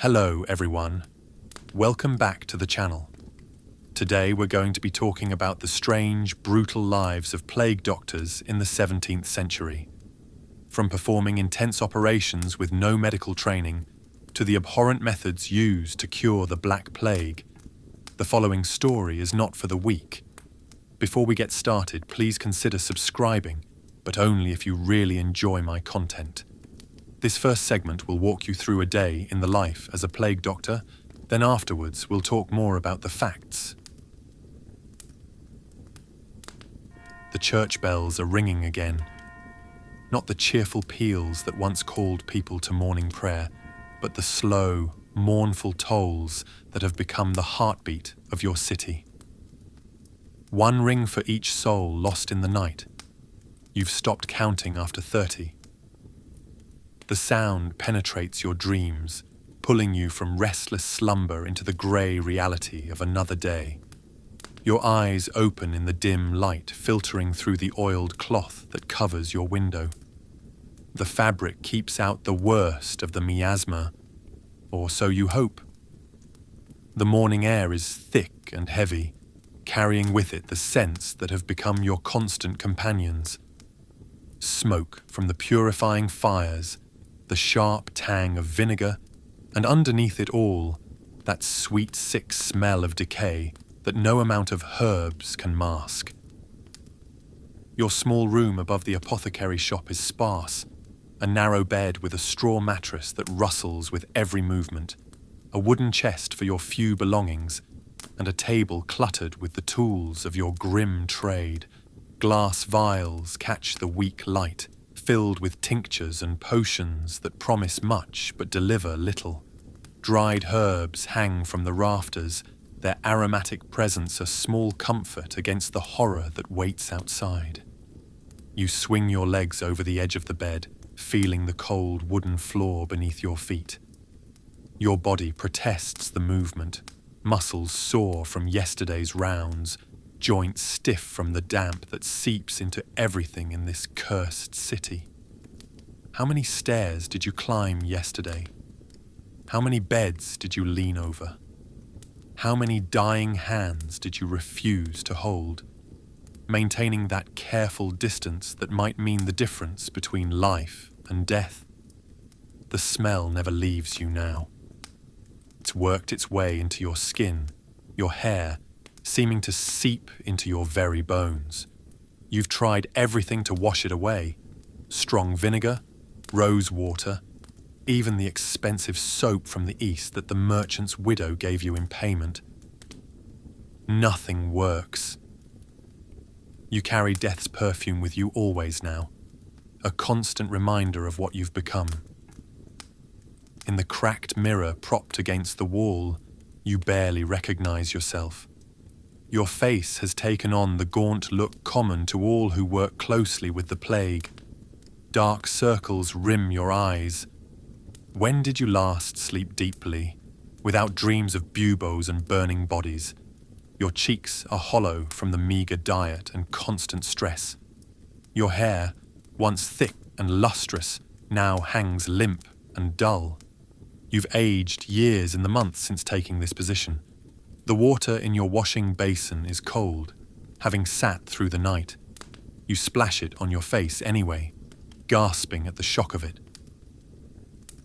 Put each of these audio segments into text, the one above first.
Hello everyone, welcome back to the channel. Today we're going to be talking about the strange, brutal lives of plague doctors in the 17th century. From performing intense operations with no medical training to the abhorrent methods used to cure the Black Plague, the following story is not for the weak. Before we get started, please consider subscribing, but only if you really enjoy my content. This first segment will walk you through a day in the life as a plague doctor, then afterwards we'll talk more about the facts. The church bells are ringing again. Not the cheerful peals that once called people to morning prayer, but the slow, mournful tolls that have become the heartbeat of your city. One ring for each soul lost in the night. You've stopped counting after 30. The sound penetrates your dreams, pulling you from restless slumber into the grey reality of another day. Your eyes open in the dim light filtering through the oiled cloth that covers your window. The fabric keeps out the worst of the miasma, or so you hope. The morning air is thick and heavy, carrying with it the scents that have become your constant companions. Smoke from the purifying fires, the sharp tang of vinegar, and underneath it all, that sweet, sick smell of decay that no amount of herbs can mask. Your small room above the apothecary shop is sparse, a narrow bed with a straw mattress that rustles with every movement, a wooden chest for your few belongings, and a table cluttered with the tools of your grim trade. Glass vials catch the weak light, filled with tinctures and potions that promise much but deliver little. Dried herbs hang from the rafters, their aromatic presence a small comfort against the horror that waits outside. You swing your legs over the edge of the bed, feeling the cold wooden floor beneath your feet. Your body protests the movement, muscles sore from yesterday's rounds, joints stiff from the damp that seeps into everything in this cursed city. How many stairs did you climb yesterday? How many beds did you lean over? How many dying hands did you refuse to hold, maintaining that careful distance that might mean the difference between life and death? The smell never leaves you now. It's worked its way into your skin, your hair, seeming to seep into your very bones. You've tried everything to wash it away. Strong vinegar, rose water, even the expensive soap from the East that the merchant's widow gave you in payment. Nothing works. You carry death's perfume with you always now, a constant reminder of what you've become. In the cracked mirror propped against the wall, you barely recognize yourself. Your face has taken on the gaunt look common to all who work closely with the plague. Dark circles rim your eyes. When did you last sleep deeply, without dreams of buboes and burning bodies? Your cheeks are hollow from the meager diet and constant stress. Your hair, once thick and lustrous, now hangs limp and dull. You've aged years in the months since taking this position. The water in your washing basin is cold, having sat through the night. You splash it on your face anyway, gasping at the shock of it.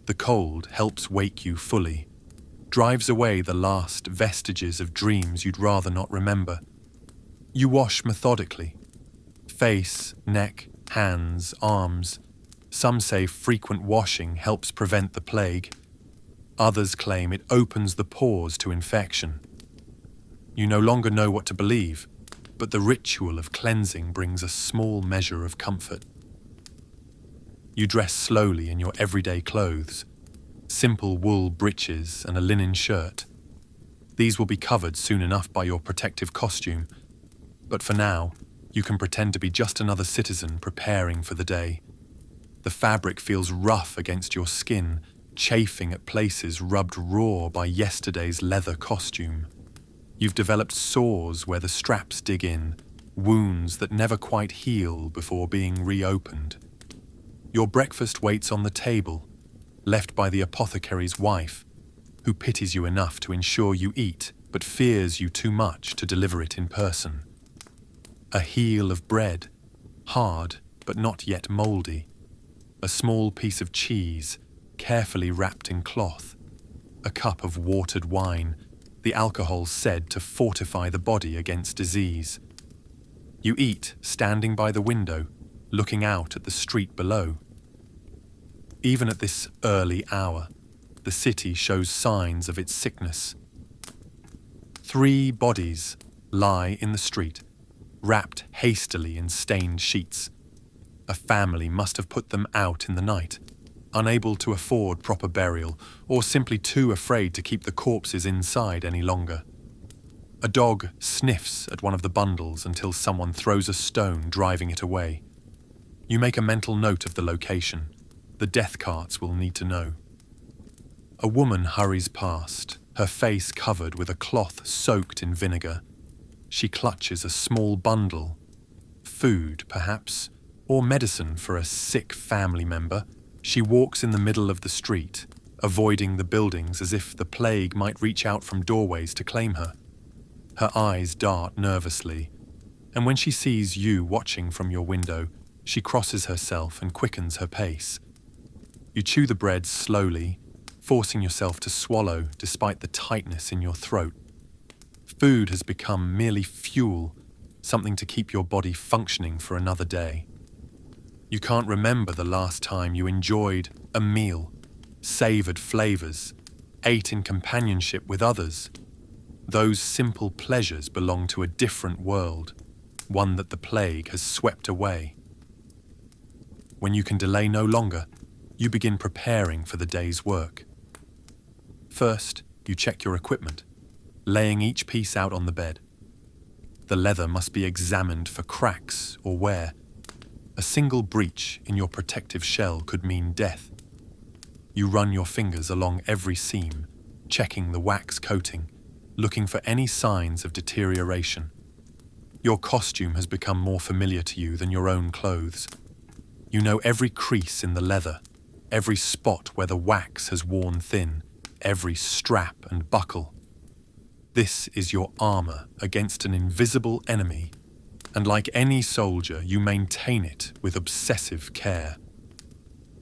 The cold helps wake you fully, drives away the last vestiges of dreams you'd rather not remember. You wash methodically. Face, neck, hands, arms. Some say frequent washing helps prevent the plague. Others claim it opens the pores to infection. You no longer know what to believe, but the ritual of cleansing brings a small measure of comfort. You dress slowly in your everyday clothes, simple wool breeches and a linen shirt. These will be covered soon enough by your protective costume, but for now, you can pretend to be just another citizen preparing for the day. The fabric feels rough against your skin, chafing at places rubbed raw by yesterday's leather costume. You've developed sores where the straps dig in, wounds that never quite heal before being reopened. Your breakfast waits on the table, left by the apothecary's wife, who pities you enough to ensure you eat but fears you too much to deliver it in person. A heel of bread, hard but not yet mouldy. A small piece of cheese, carefully wrapped in cloth. A cup of watered wine, the alcohol said to fortify the body against disease. You eat standing by the window, looking out at the street below. Even at this early hour, the city shows signs of its sickness. 3 bodies lie in the street, wrapped hastily in stained sheets. A family must have put them out in the night, unable to afford proper burial or simply too afraid to keep the corpses inside any longer. A dog sniffs at one of the bundles until someone throws a stone, driving it away. You make a mental note of the location. The death carts will need to know. A woman hurries past, her face covered with a cloth soaked in vinegar. She clutches a small bundle. Food, perhaps, or medicine for a sick family member. She walks in the middle of the street, avoiding the buildings as if the plague might reach out from doorways to claim her. Her eyes dart nervously, and when she sees you watching from your window, she crosses herself and quickens her pace. You chew the bread slowly, forcing yourself to swallow despite the tightness in your throat. Food has become merely fuel, something to keep your body functioning for another day. You can't remember the last time you enjoyed a meal, savoured flavours, ate in companionship with others. Those simple pleasures belong to a different world, one that the plague has swept away. When you can delay no longer, you begin preparing for the day's work. First, you check your equipment, laying each piece out on the bed. The leather must be examined for cracks or wear. A single breach in your protective shell could mean death. You run your fingers along every seam, checking the wax coating, looking for any signs of deterioration. Your costume has become more familiar to you than your own clothes. You know every crease in the leather, every spot where the wax has worn thin, every strap and buckle. This is your armor against an invisible enemy, and like any soldier, you maintain it with obsessive care.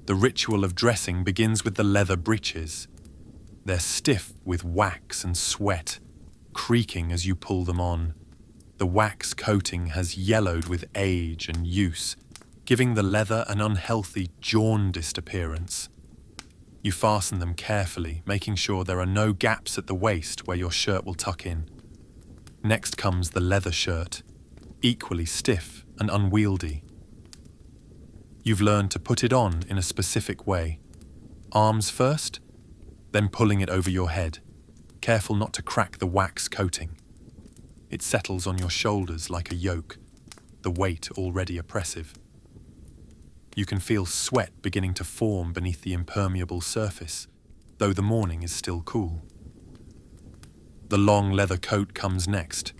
The ritual of dressing begins with the leather breeches. They're stiff with wax and sweat, creaking as you pull them on. The wax coating has yellowed with age and use, giving the leather an unhealthy, jaundiced appearance. You fasten them carefully, making sure there are no gaps at the waist where your shirt will tuck in. Next comes the leather shirt, equally stiff and unwieldy. You've learned to put it on in a specific way. Arms first, then pulling it over your head, careful not to crack the wax coating. It settles on your shoulders like a yoke, the weight already oppressive. You can feel sweat beginning to form beneath the impermeable surface, though the morning is still cool. The long leather coat comes next,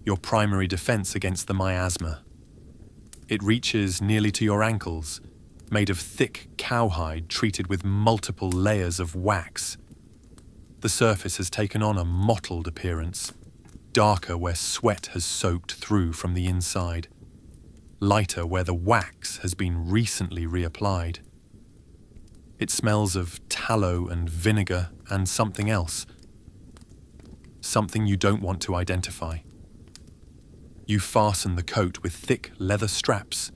your primary defense against the miasma. It reaches nearly to your ankles, made of thick cowhide treated with multiple layers of wax. The surface has taken on a mottled appearance, darker where sweat has soaked through from the inside, lighter where the wax has been recently reapplied. It smells of tallow and vinegar and something else, something you don't want to identify. You fasten the coat with thick leather straps,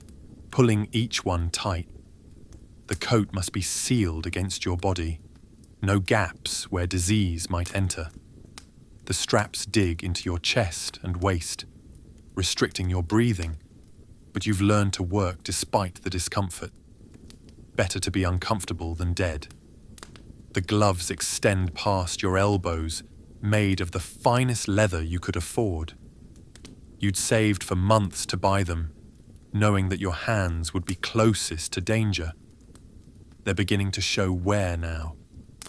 pulling each one tight. The coat must be sealed against your body, no gaps where disease might enter. The straps dig into your chest and waist, restricting your breathing, but you've learned to work despite the discomfort. Better to be uncomfortable than dead. The gloves extend past your elbows, made of the finest leather you could afford. You'd saved for months to buy them, knowing that your hands would be closest to danger. They're beginning to show wear now.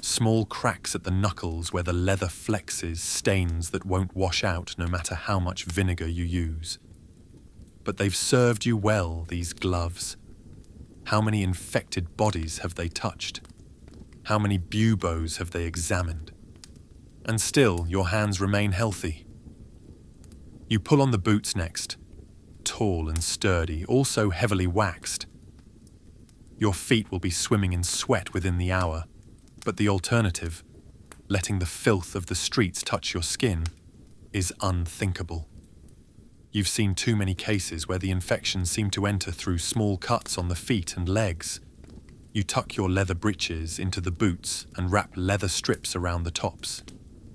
Small cracks at the knuckles where the leather flexes stains that won't wash out no matter how much vinegar you use. But they've served you well, these gloves. How many infected bodies have they touched? How many buboes have they examined? and still your hands remain healthy. You pull on the boots next, tall and sturdy, also heavily waxed. Your feet will be swimming in sweat within the hour, but the alternative, letting the filth of the streets touch your skin, is unthinkable. You've seen too many cases where the infections seem to enter through small cuts on the feet and legs. You tuck your leather breeches into the boots and wrap leather strips around the tops,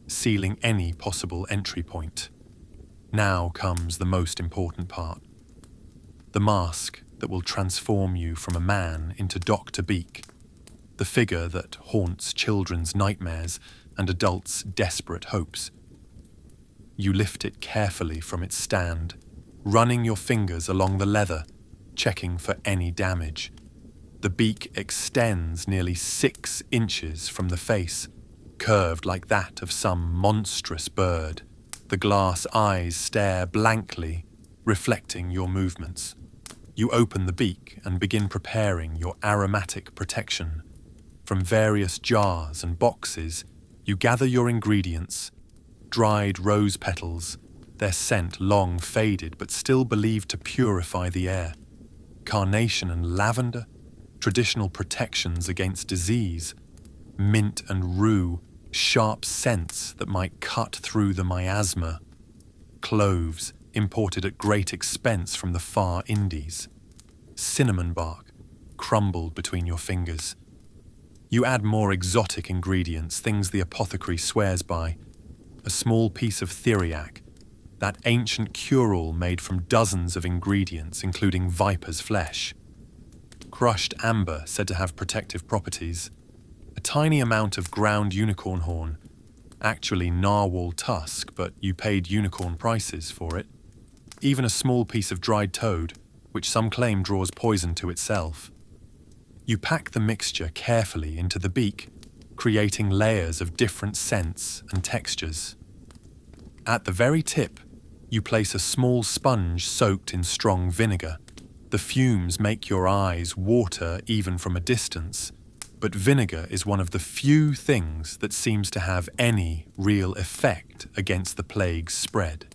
sealing any possible entry point. Now comes the most important part. The mask that will transform you from a man into Dr. Beak, the figure that haunts children's nightmares and adults' desperate hopes. You lift it carefully from its stand, running your fingers along the leather, checking for any damage. The beak extends nearly 6 inches from the face, curved like that of some monstrous bird. The glass eyes stare blankly, reflecting your movements. You open the beak and begin preparing your aromatic protection. From various jars and boxes, you gather your ingredients: dried rose petals, their scent long faded but still believed to purify the air; carnation and lavender, traditional protections against disease; mint and rue, sharp scents that might cut through the miasma; cloves, imported at great expense from the far Indies; cinnamon bark, crumbled between your fingers. You add more exotic ingredients, things the apothecary swears by: a small piece of theriac, that ancient cure-all made from dozens of ingredients, including viper's flesh; crushed amber, said to have protective properties; a tiny amount of ground unicorn horn, actually narwhal tusk, but you paid unicorn prices for it; even a small piece of dried toad, which some claim draws poison to itself. You pack the mixture carefully into the beak, creating layers of different scents and textures. At the very tip, you place a small sponge soaked in strong vinegar. The fumes make your eyes water even from a distance, but vinegar is one of the few things that seems to have any real effect against the plague's spread.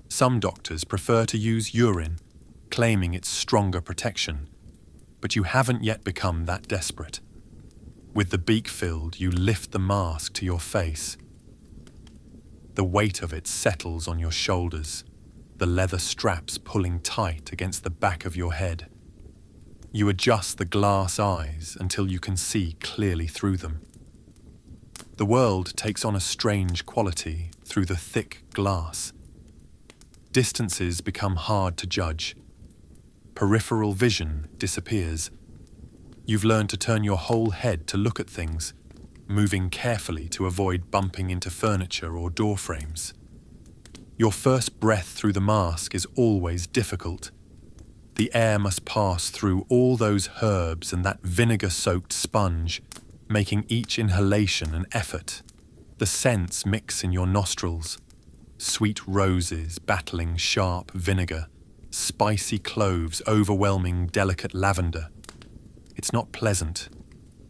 Some doctors prefer to use urine, claiming its stronger protection, but you haven't yet become that desperate. With the beak filled, you lift the mask to your face. The weight of it settles on your shoulders, the leather straps pulling tight against the back of your head. You adjust the glass eyes until you can see clearly through them. The world takes on a strange quality through the thick glass. Distances become hard to judge. Peripheral vision disappears. You've learned to turn your whole head to look at things, moving carefully to avoid bumping into furniture or door frames. Your first breath through the mask is always difficult. The air must pass through all those herbs and that vinegar-soaked sponge, making each inhalation an effort. The scents mix in your nostrils: sweet roses battling sharp vinegar, spicy cloves overwhelming delicate lavender. It's not pleasant,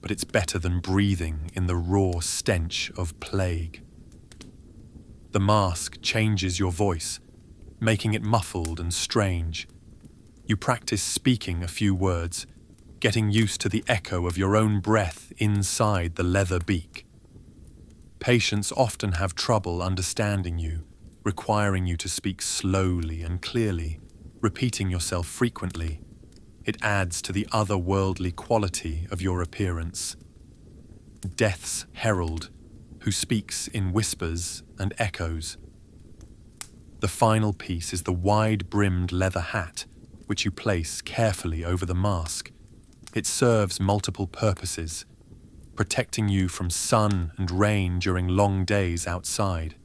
but it's better than breathing in the raw stench of plague. The mask changes your voice, making it muffled and strange. You practice speaking a few words, getting used to the echo of your own breath inside the leather beak. Patients often have trouble understanding you, requiring you to speak slowly and clearly, repeating yourself frequently. It adds to the otherworldly quality of your appearance. Death's herald, who speaks in whispers and echoes. The final piece is the wide-brimmed leather hat, which you place carefully over the mask. It serves multiple purposes, protecting you from sun and rain during long days outside,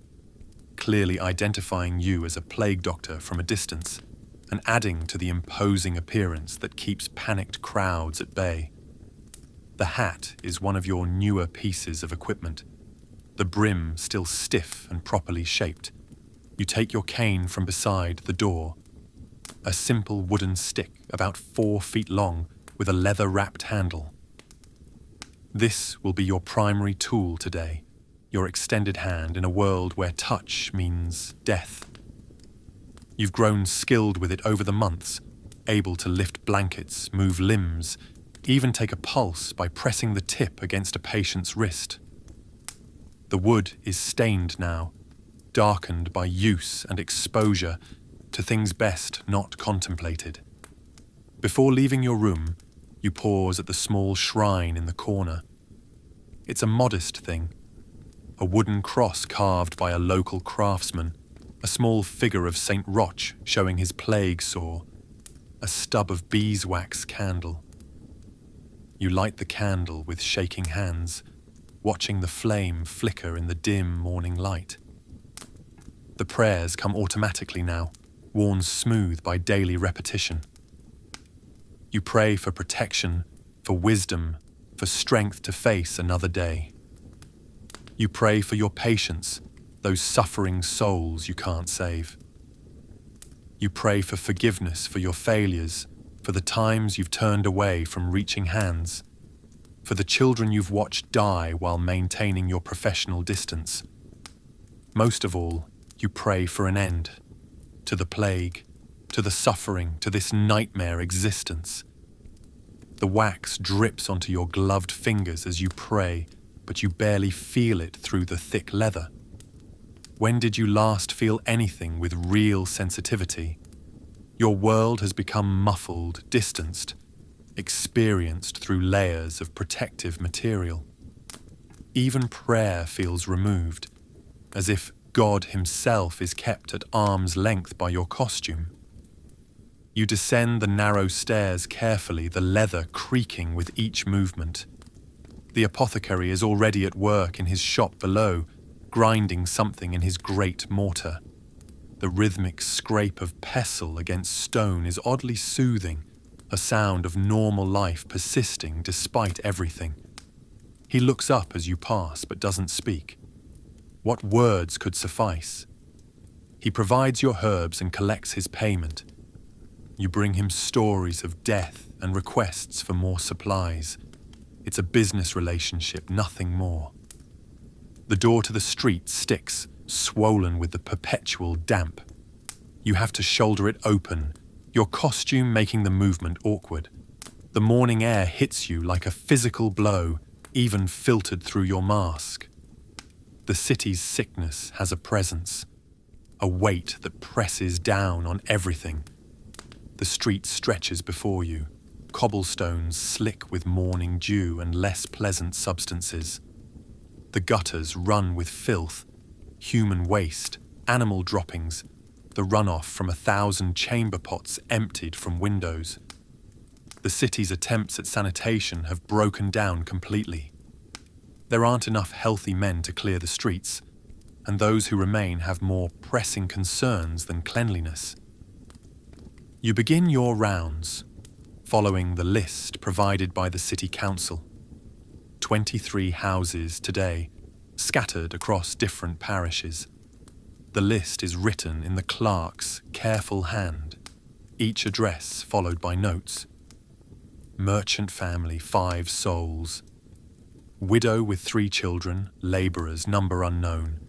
clearly identifying you as a plague doctor from a distance, and adding to the imposing appearance that keeps panicked crowds at bay. The hat is one of your newer pieces of equipment, the brim still stiff and properly shaped. You take your cane from beside the door, a simple wooden stick about 4 feet long with a leather-wrapped handle. This will be your primary tool today, your extended hand in a world where touch means death. You've grown skilled with it over the months, able to lift blankets, move limbs, even take a pulse by pressing the tip against a patient's wrist. The wood is stained now, darkened by use and exposure to things best not contemplated. Before leaving your room, you pause at the small shrine in the corner. It's a modest thing, a wooden cross carved by a local craftsman, a small figure of St. Roch showing his plague sore, a stub of beeswax candle. You light the candle with shaking hands, watching the flame flicker in the dim morning light. The prayers come automatically now, worn smooth by daily repetition. You pray for protection, for wisdom, for strength to face another day. You pray for your patients, those suffering souls you can't save. You pray for forgiveness for your failures, for the times you've turned away from reaching hands, for the children you've watched die while maintaining your professional distance. Most of all, you pray for an end, to the plague, to the suffering, to this nightmare existence. The wax drips onto your gloved fingers as you pray, but you barely feel it through the thick leather. When did you last feel anything with real sensitivity? Your world has become muffled, distanced, experienced through layers of protective material. Even prayer feels removed, as if God himself is kept at arm's length by your costume. You descend the narrow stairs carefully, the leather creaking with each movement. The apothecary is already at work in his shop below, grinding something in his great mortar. The rhythmic scrape of pestle against stone is oddly soothing, a sound of normal life persisting despite everything. He looks up as you pass but doesn't speak. What words could suffice? He provides your herbs and collects his payment. You bring him stories of death and requests for more supplies. It's a business relationship, nothing more. The door to the street sticks, swollen with the perpetual damp. You have to shoulder it open, your costume making the movement awkward. The morning air hits you like a physical blow, even filtered through your mask. The city's sickness has a presence, a weight that presses down on everything. The street stretches before you, cobblestones slick with morning dew and less pleasant substances. The gutters run with filth, human waste, animal droppings, the runoff from 1,000 chamber pots emptied from windows. The city's attempts at sanitation have broken down completely. There aren't enough healthy men to clear the streets, and those who remain have more pressing concerns than cleanliness. You begin your rounds, following the list provided by the City Council. 23 houses today, scattered across different parishes. The list is written in the clerk's careful hand, each address followed by notes. Merchant family, 5 souls. Widow with 3 children, labourers, number unknown.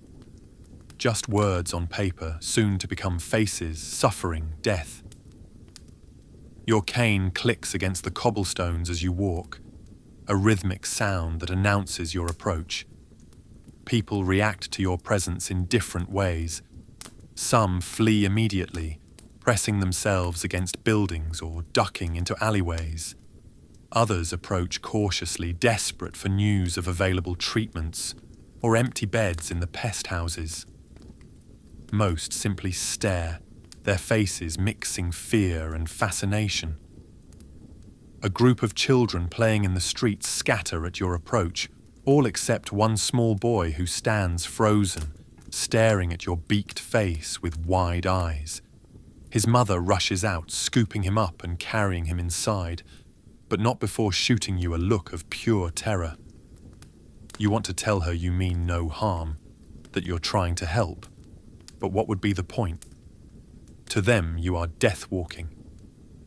Just words on paper, soon to become faces, suffering, death. Your cane clicks against the cobblestones as you walk, a rhythmic sound that announces your approach. People react to your presence in different ways. Some flee immediately, pressing themselves against buildings or ducking into alleyways. Others approach cautiously, desperate for news of available treatments or empty beds in the pest houses. Most simply stare, their faces mixing fear and fascination. A group of children playing in the streets scatter at your approach, all except one small boy who stands frozen, staring at your beaked face with wide eyes. His mother rushes out, scooping him up and carrying him inside, but not before shooting you a look of pure terror. You want to tell her you mean no harm, that you're trying to help, but what would be the point? To them, you are death-walking.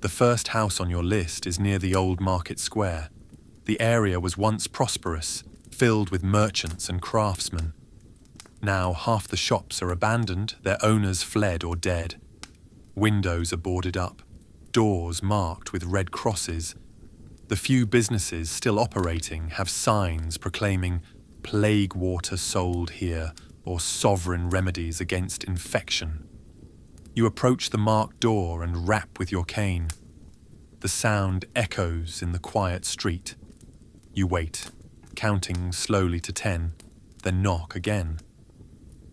The first house on your list is near the old market square. The area was once prosperous, filled with merchants and craftsmen. Now half the shops are abandoned, their owners fled or dead. Windows are boarded up, doors marked with red crosses. The few businesses still operating have signs proclaiming plague water sold here or sovereign remedies against infection. You approach the marked door and rap with your cane. The sound echoes in the quiet street. You wait, counting slowly to 10, then knock again.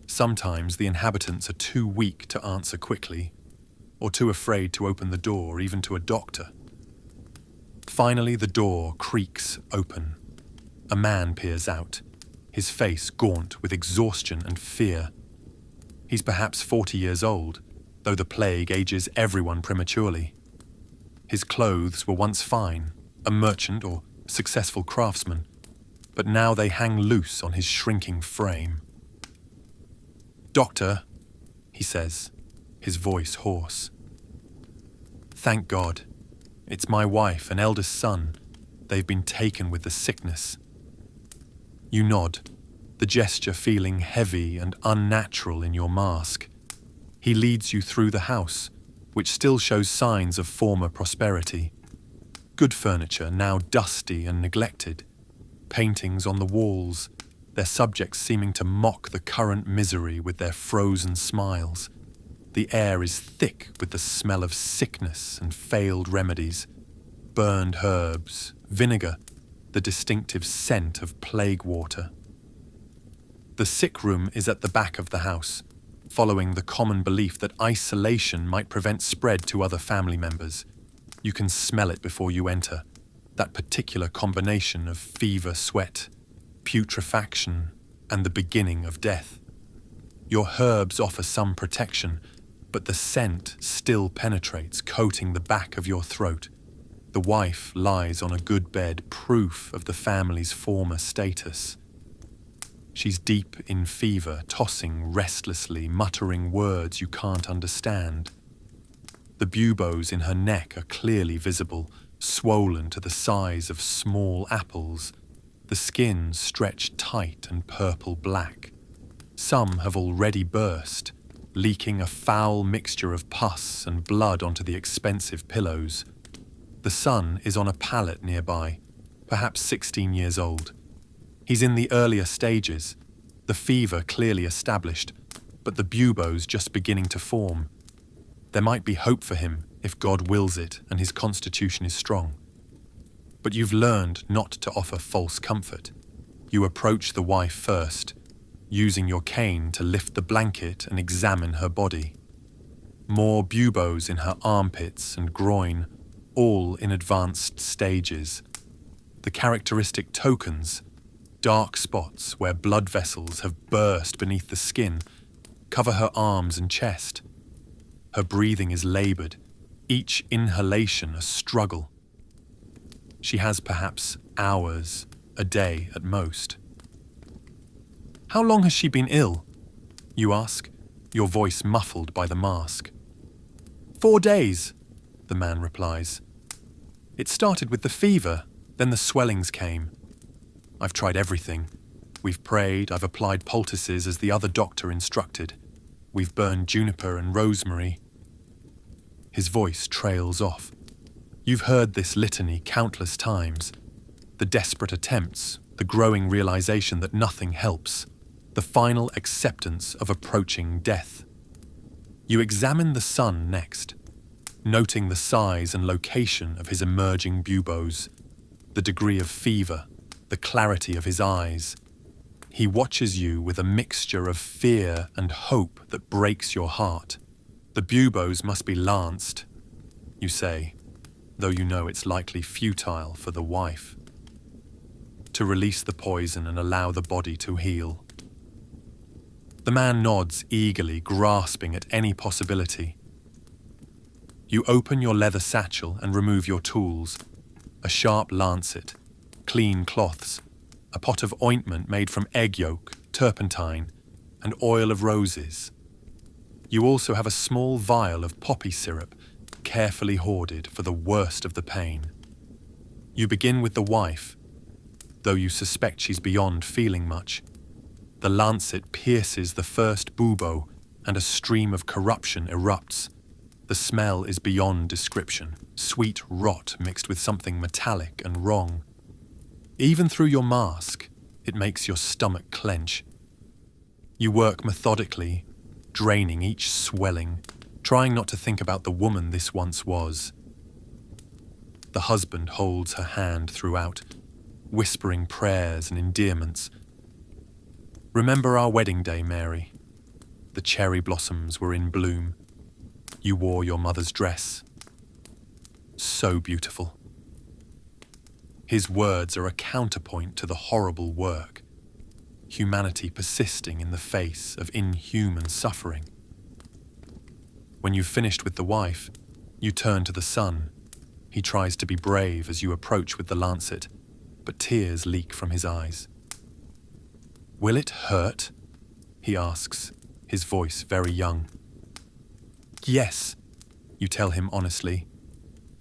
Sometimes the inhabitants are too weak to answer quickly, or too afraid to open the door even to a doctor. Finally, the door creaks open. A man peers out, his face gaunt with exhaustion and fear. He's perhaps 40 years old, though the plague ages everyone prematurely. His clothes were once fine, a merchant or successful craftsman, but now they hang loose on his shrinking frame. "Doctor," he says, his voice hoarse. "Thank God. It's my wife and eldest son. They've been taken with the sickness." You nod, the gesture feeling heavy and unnatural in your mask. He leads you through the house, which still shows signs of former prosperity. Good furniture, now dusty and neglected. Paintings on the walls, their subjects seeming to mock the current misery with their frozen smiles. The air is thick with the smell of sickness and failed remedies. Burned herbs, vinegar, the distinctive scent of plague water. The sick room is at the back of the house, following the common belief that isolation might prevent spread to other family members. You can smell it before you enter, that particular combination of fever, sweat, putrefaction, and the beginning of death. Your herbs offer some protection, but the scent still penetrates, coating the back of your throat. The wife lies on a good bed, proof of the family's former status. She's deep in fever, tossing restlessly, muttering words you can't understand. The buboes in her neck are clearly visible, swollen to the size of small apples, the skin stretched tight and purple-black. Some have already burst, leaking a foul mixture of pus and blood onto the expensive pillows. The son is on a pallet nearby, perhaps 16 years old. He's in the earlier stages, the fever clearly established, but the buboes just beginning to form. There might be hope for him if God wills it and his constitution is strong. But you've learned not to offer false comfort. You approach the wife first, using your cane to lift the blanket and examine her body. More buboes in her armpits and groin, all in advanced stages. The characteristic tokens, dark spots where blood vessels have burst beneath the skin, cover her arms and chest. Her breathing is laboured, each inhalation a struggle. She has perhaps hours, a day at most. "How long has she been ill?" you ask, your voice muffled by the mask. 4 days, the man replies. "It started with the fever, then the swellings came. I've tried everything. We've prayed, I've applied poultices as the other doctor instructed. We've burned juniper and rosemary." His voice trails off. You've heard this litany countless times. The desperate attempts, the growing realization that nothing helps, the final acceptance of approaching death. You examine the son next, noting the size and location of his emerging buboes, the degree of fever, the clarity of his eyes. He watches you with a mixture of fear and hope that breaks your heart. "The buboes must be lanced," you say, though you know it's likely futile for the wife. To release the poison and allow the body to heal. The man nods eagerly, grasping at any possibility. You open your leather satchel and remove your tools, a sharp lancet, clean cloths, a pot of ointment made from egg yolk, turpentine, and oil of roses. You also have a small vial of poppy syrup, carefully hoarded for the worst of the pain. You begin with the wife, though you suspect she's beyond feeling much. The lancet pierces the first bubo, and a stream of corruption erupts. The smell is beyond description, sweet rot mixed with something metallic and wrong. Even through your mask, it makes your stomach clench. You work methodically, draining each swelling, trying not to think about the woman this once was. The husband holds her hand throughout, whispering prayers and endearments. Remember our wedding day, Mary? The cherry blossoms were in bloom. You wore your mother's dress. So beautiful. His words are a counterpoint to the horrible work. Humanity persisting in the face of inhuman suffering. When you've finished with the wife, you turn to the son. He tries to be brave as you approach with the lancet, but tears leak from his eyes. Will it hurt? He asks, his voice very young. Yes, you tell him honestly,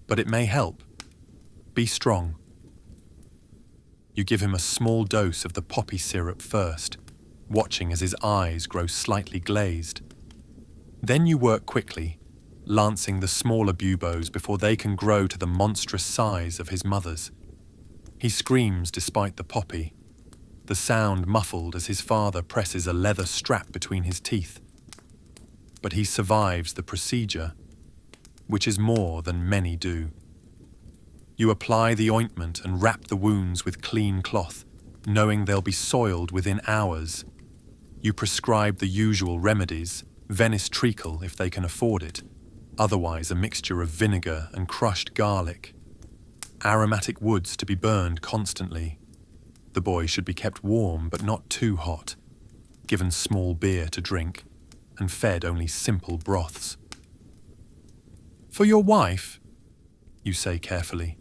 but it may help. Be strong. You give him a small dose of the poppy syrup first, watching as his eyes grow slightly glazed. Then you work quickly, lancing the smaller buboes before they can grow to the monstrous size of his mother's. He screams despite the poppy, the sound muffled as his father presses a leather strap between his teeth. But he survives the procedure, which is more than many do. You apply the ointment and wrap the wounds with clean cloth, knowing they'll be soiled within hours. You prescribe the usual remedies, Venice treacle if they can afford it, otherwise a mixture of vinegar and crushed garlic. Aromatic woods to be burned constantly. The boy should be kept warm but not too hot, given small beer to drink, and fed only simple broths. For your wife, you say carefully,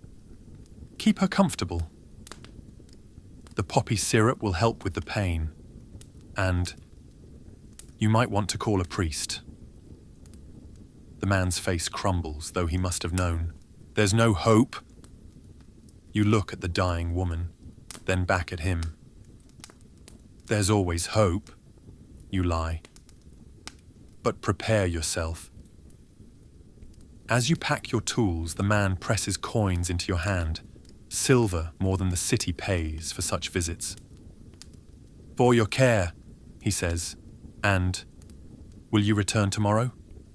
keep her comfortable. The poppy syrup will help with the pain, and you might want to call a priest. The man's face crumbles, though he must have known. There's no hope. You look at the dying woman, then back at him. There's always hope, you lie. But prepare yourself. As you pack your tools, the man presses coins into your hand, silver more than the city pays for such visits. For your care, he says, and will you return tomorrow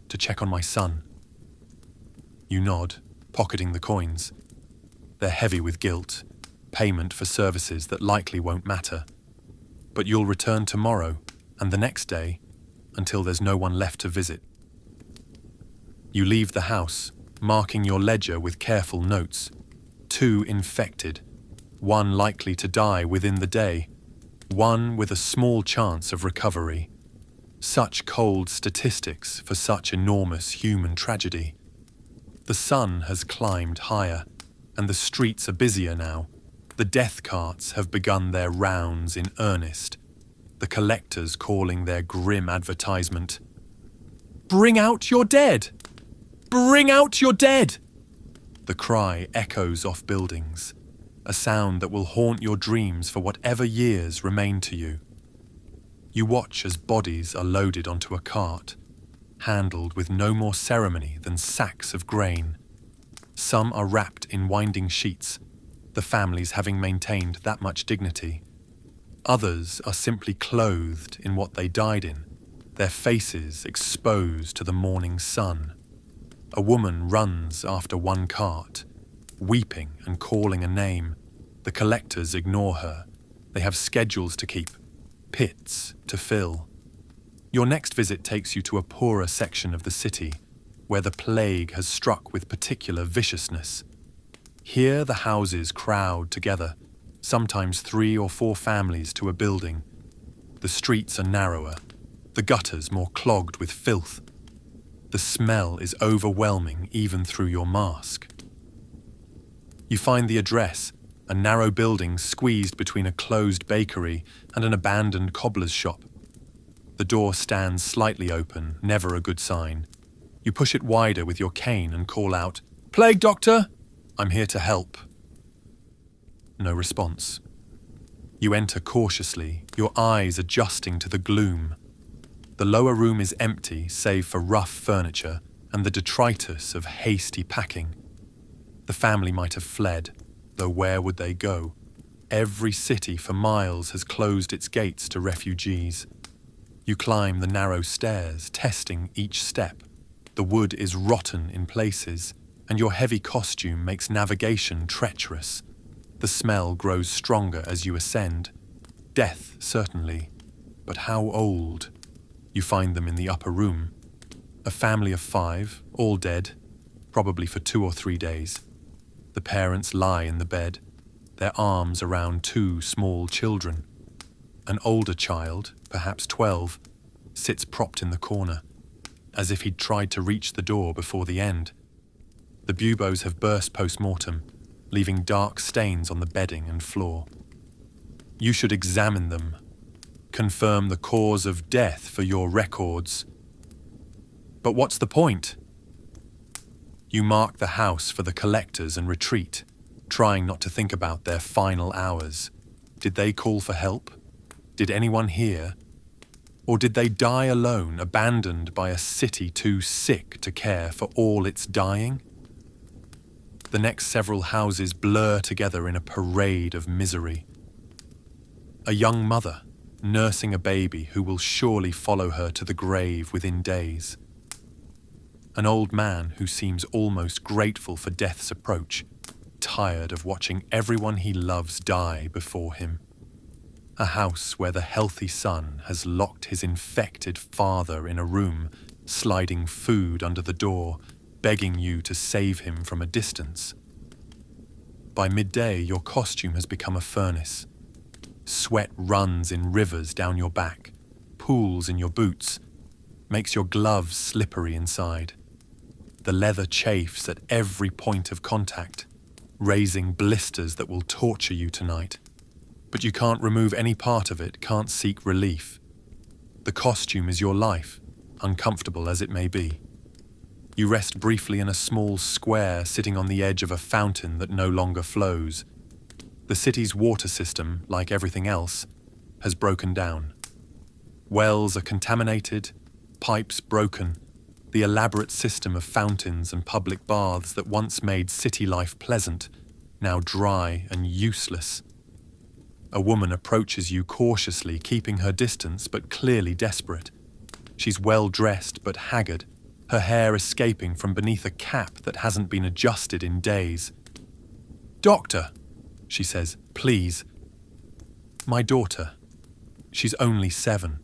to check on my son? You nod, pocketing the coins. They're heavy with guilt, payment for services that likely won't matter. But you'll return tomorrow and the next day until there's no one left to visit. You leave the house, marking your ledger with careful notes. 2 infected, 1 likely to die within the day, 1 with a small chance of recovery. Such cold statistics for such enormous human tragedy. The sun has climbed higher, and the streets are busier now. The death carts have begun their rounds in earnest, the collectors calling their grim advertisement, "Bring out your dead! Bring out your dead!" The cry echoes off buildings, a sound that will haunt your dreams for whatever years remain to you. You watch as bodies are loaded onto a cart, handled with no more ceremony than sacks of grain. Some are wrapped in winding sheets, the families having maintained that much dignity. Others are simply clothed in what they died in, their faces exposed to the morning sun. A woman runs after one cart, weeping and calling a name. The collectors ignore her. They have schedules to keep, pits to fill. Your next visit takes you to a poorer section of the city, where the plague has struck with particular viciousness. Here the houses crowd together, sometimes 3 or 4 families to a building. The streets are narrower, the gutters more clogged with filth. The smell is overwhelming even through your mask. You find the address, a narrow building squeezed between a closed bakery and an abandoned cobbler's shop. The door stands slightly open, never a good sign. You push it wider with your cane and call out, "Plague doctor, I'm here to help." No response. You enter cautiously, your eyes adjusting to the gloom. The lower room is empty save for rough furniture and the detritus of hasty packing. The family might have fled, though where would they go? Every city for miles has closed its gates to refugees. You climb the narrow stairs, testing each step. The wood is rotten in places, and your heavy costume makes navigation treacherous. The smell grows stronger as you ascend. Death, certainly, but how old? You find them in the upper room. A family of 5, all dead, probably for 2 or 3 days. The parents lie in the bed, their arms around 2 small children. An older child, perhaps 12, sits propped in the corner, as if he'd tried to reach the door before the end. The buboes have burst post-mortem, leaving dark stains on the bedding and floor. You should examine them, confirm the cause of death for your records. But what's the point? You mark the house for the collectors and retreat, trying not to think about their final hours. Did they call for help? Did anyone hear? Or did they die alone, abandoned by a city too sick to care for all its dying? The next several houses blur together in a parade of misery. A young mother, nursing a baby who will surely follow her to the grave within days. An old man who seems almost grateful for death's approach, tired of watching everyone he loves die before him. A house where the healthy son has locked his infected father in a room, sliding food under the door, begging you to save him from a distance. By midday, your costume has become a furnace. Sweat runs in rivers down your back, pools in your boots, makes your gloves slippery inside. The leather chafes at every point of contact, raising blisters that will torture you tonight. But you can't remove any part of it, can't seek relief. The costume is your life, uncomfortable as it may be. You rest briefly in a small square sitting on the edge of a fountain that no longer flows. The city's water system, like everything else, has broken down. Wells are contaminated, pipes broken. The elaborate system of fountains and public baths that once made city life pleasant, now dry and useless. A woman approaches you cautiously, keeping her distance but clearly desperate. She's well dressed but haggard, her hair escaping from beneath a cap that hasn't been adjusted in days. "Doctor," she says, "please." "My daughter. She's only 7.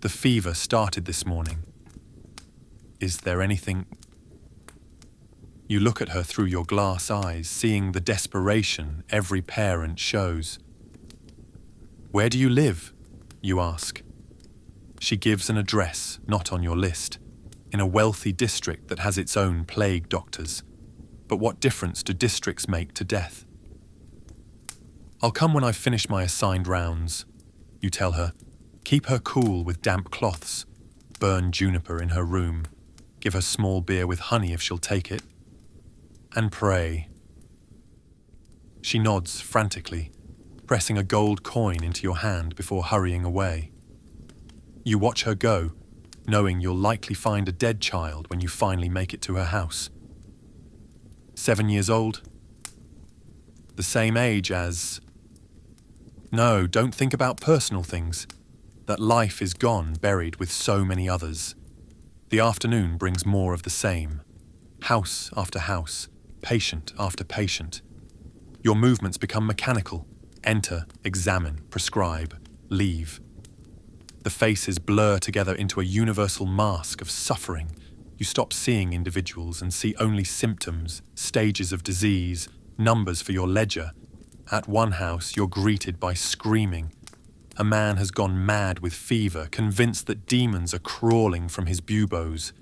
The fever started this morning. Is there anything?" You look at her through your glass eyes, seeing the desperation every parent shows. "Where do you live?" you ask. She gives an address not on your list, in a wealthy district that has its own plague doctors. But what difference do districts make to death? "I'll come when I've finished my assigned rounds," you tell her. Keep her cool with damp cloths, burn juniper in her room, give her small beer with honey if she'll take it, and pray. She nods frantically, pressing a gold coin into your hand before hurrying away. You watch her go, knowing you'll likely find a dead child when you finally make it to her house. 7 years old? The same age as... No, don't think about personal things. That life is gone, buried with so many others. The afternoon brings more of the same. House after house, patient after patient. Your movements become mechanical. Enter, examine, prescribe, leave. The faces blur together into a universal mask of suffering. You stop seeing individuals and see only symptoms, stages of disease, numbers for your ledger. At one house, you're greeted by screaming. A man has gone mad with fever, convinced that demons are crawling from his buboes.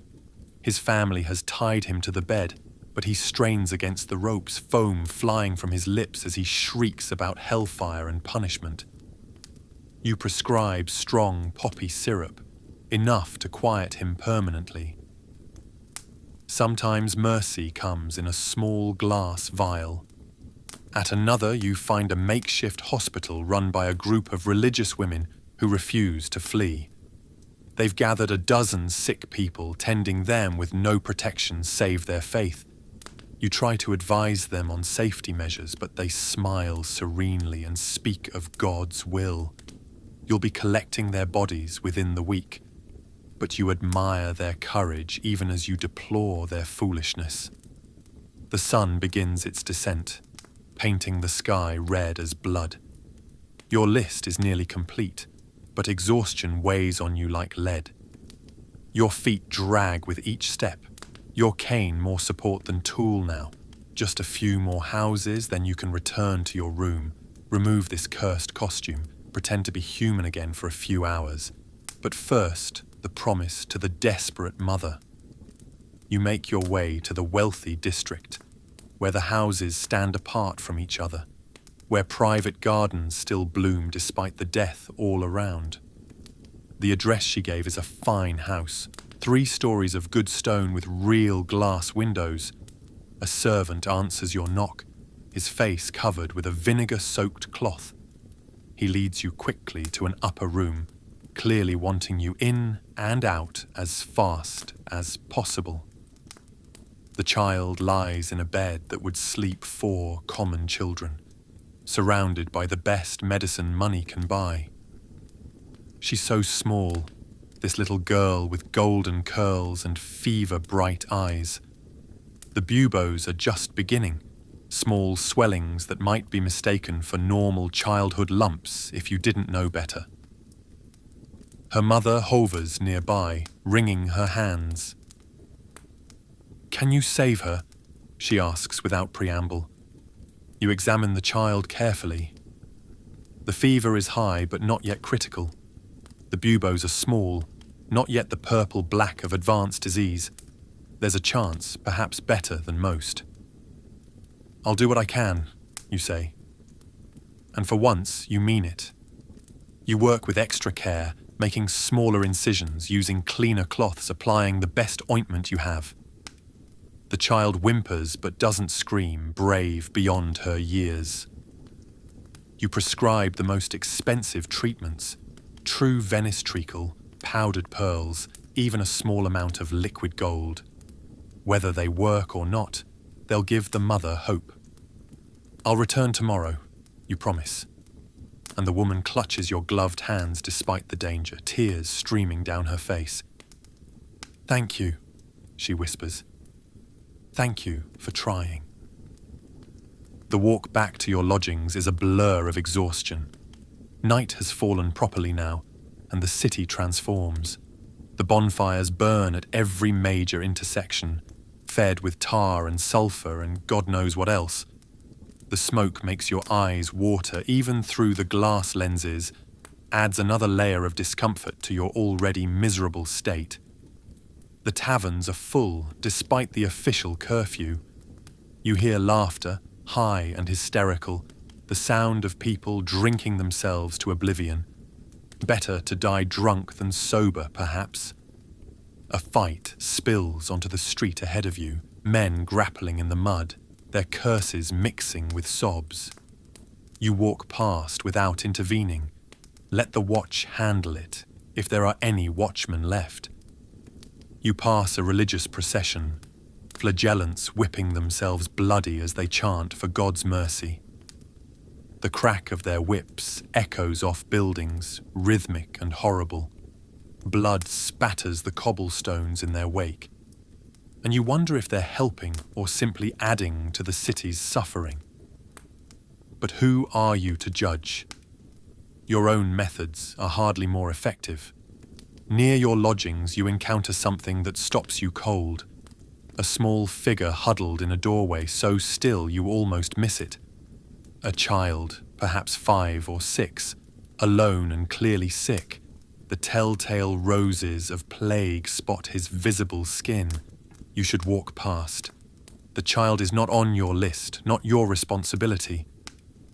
His family has tied him to the bed, but he strains against the ropes, foam flying from his lips as he shrieks about hellfire and punishment. You prescribe strong poppy syrup, enough to quiet him permanently. Sometimes mercy comes in a small glass vial. At another, you find a makeshift hospital run by a group of religious women who refuse to flee. They've gathered a dozen sick people, tending them with no protection save their faith. You try to advise them on safety measures, but they smile serenely and speak of God's will. You'll be collecting their bodies within the week, but you admire their courage even as you deplore their foolishness. The sun begins its descent, painting the sky red as blood. Your list is nearly complete, but exhaustion weighs on you like lead. Your feet drag with each step, your cane more support than tool now. Just a few more houses, then you can return to your room, remove this cursed costume, pretend to be human again for a few hours. But first, the promise to the desperate mother. You make your way to the wealthy district, where the houses stand apart from each other, where private gardens still bloom despite the death all around. The address she gave is a fine house, 3 stories of good stone with real glass windows. A servant answers your knock, his face covered with a vinegar-soaked cloth. He leads you quickly to an upper room, clearly wanting you in and out as fast as possible. The child lies in a bed that would sleep 4 common children, surrounded by the best medicine money can buy. She's so small, this little girl with golden curls and fever-bright eyes. The buboes are just beginning, small swellings that might be mistaken for normal childhood lumps if you didn't know better. Her mother hovers nearby, wringing her hands. "Can you save her?" she asks without preamble. You examine the child carefully. The fever is high but not yet critical. The buboes are small, not yet the purple-black of advanced disease. There's a chance, perhaps better than most. "I'll do what I can," you say. And for once, you mean it. You work with extra care, making smaller incisions, using cleaner cloths, applying the best ointment you have. The child whimpers but doesn't scream, brave beyond her years. You prescribe the most expensive treatments, true Venice treacle, powdered pearls, even a small amount of liquid gold. Whether they work or not, they'll give the mother hope. "I'll return tomorrow," you promise. And the woman clutches your gloved hands despite the danger, tears streaming down her face. "Thank you," she whispers. "Thank you for trying." The walk back to your lodgings is a blur of exhaustion. Night has fallen properly now, and the city transforms. The bonfires burn at every major intersection, fed with tar and sulfur and God knows what else. The smoke makes your eyes water even through the glass lenses, adds another layer of discomfort to your already miserable state. The taverns are full despite the official curfew. You hear laughter, high and hysterical, the sound of people drinking themselves to oblivion. Better to die drunk than sober, perhaps. A fight spills onto the street ahead of you, men grappling in the mud, their curses mixing with sobs. You walk past without intervening. Let the watch handle it, if there are any watchmen left. You pass a religious procession, flagellants whipping themselves bloody as they chant for God's mercy. The crack of their whips echoes off buildings, rhythmic and horrible. Blood spatters the cobblestones in their wake, and you wonder if they're helping or simply adding to the city's suffering. But who are you to judge? Your own methods are hardly more effective. Near your lodgings, you encounter something that stops you cold. A small figure huddled in a doorway, so still you almost miss it. A child, perhaps 5 or 6, alone and clearly sick. The telltale roses of plague spot his visible skin. You should walk past. The child is not on your list, not your responsibility.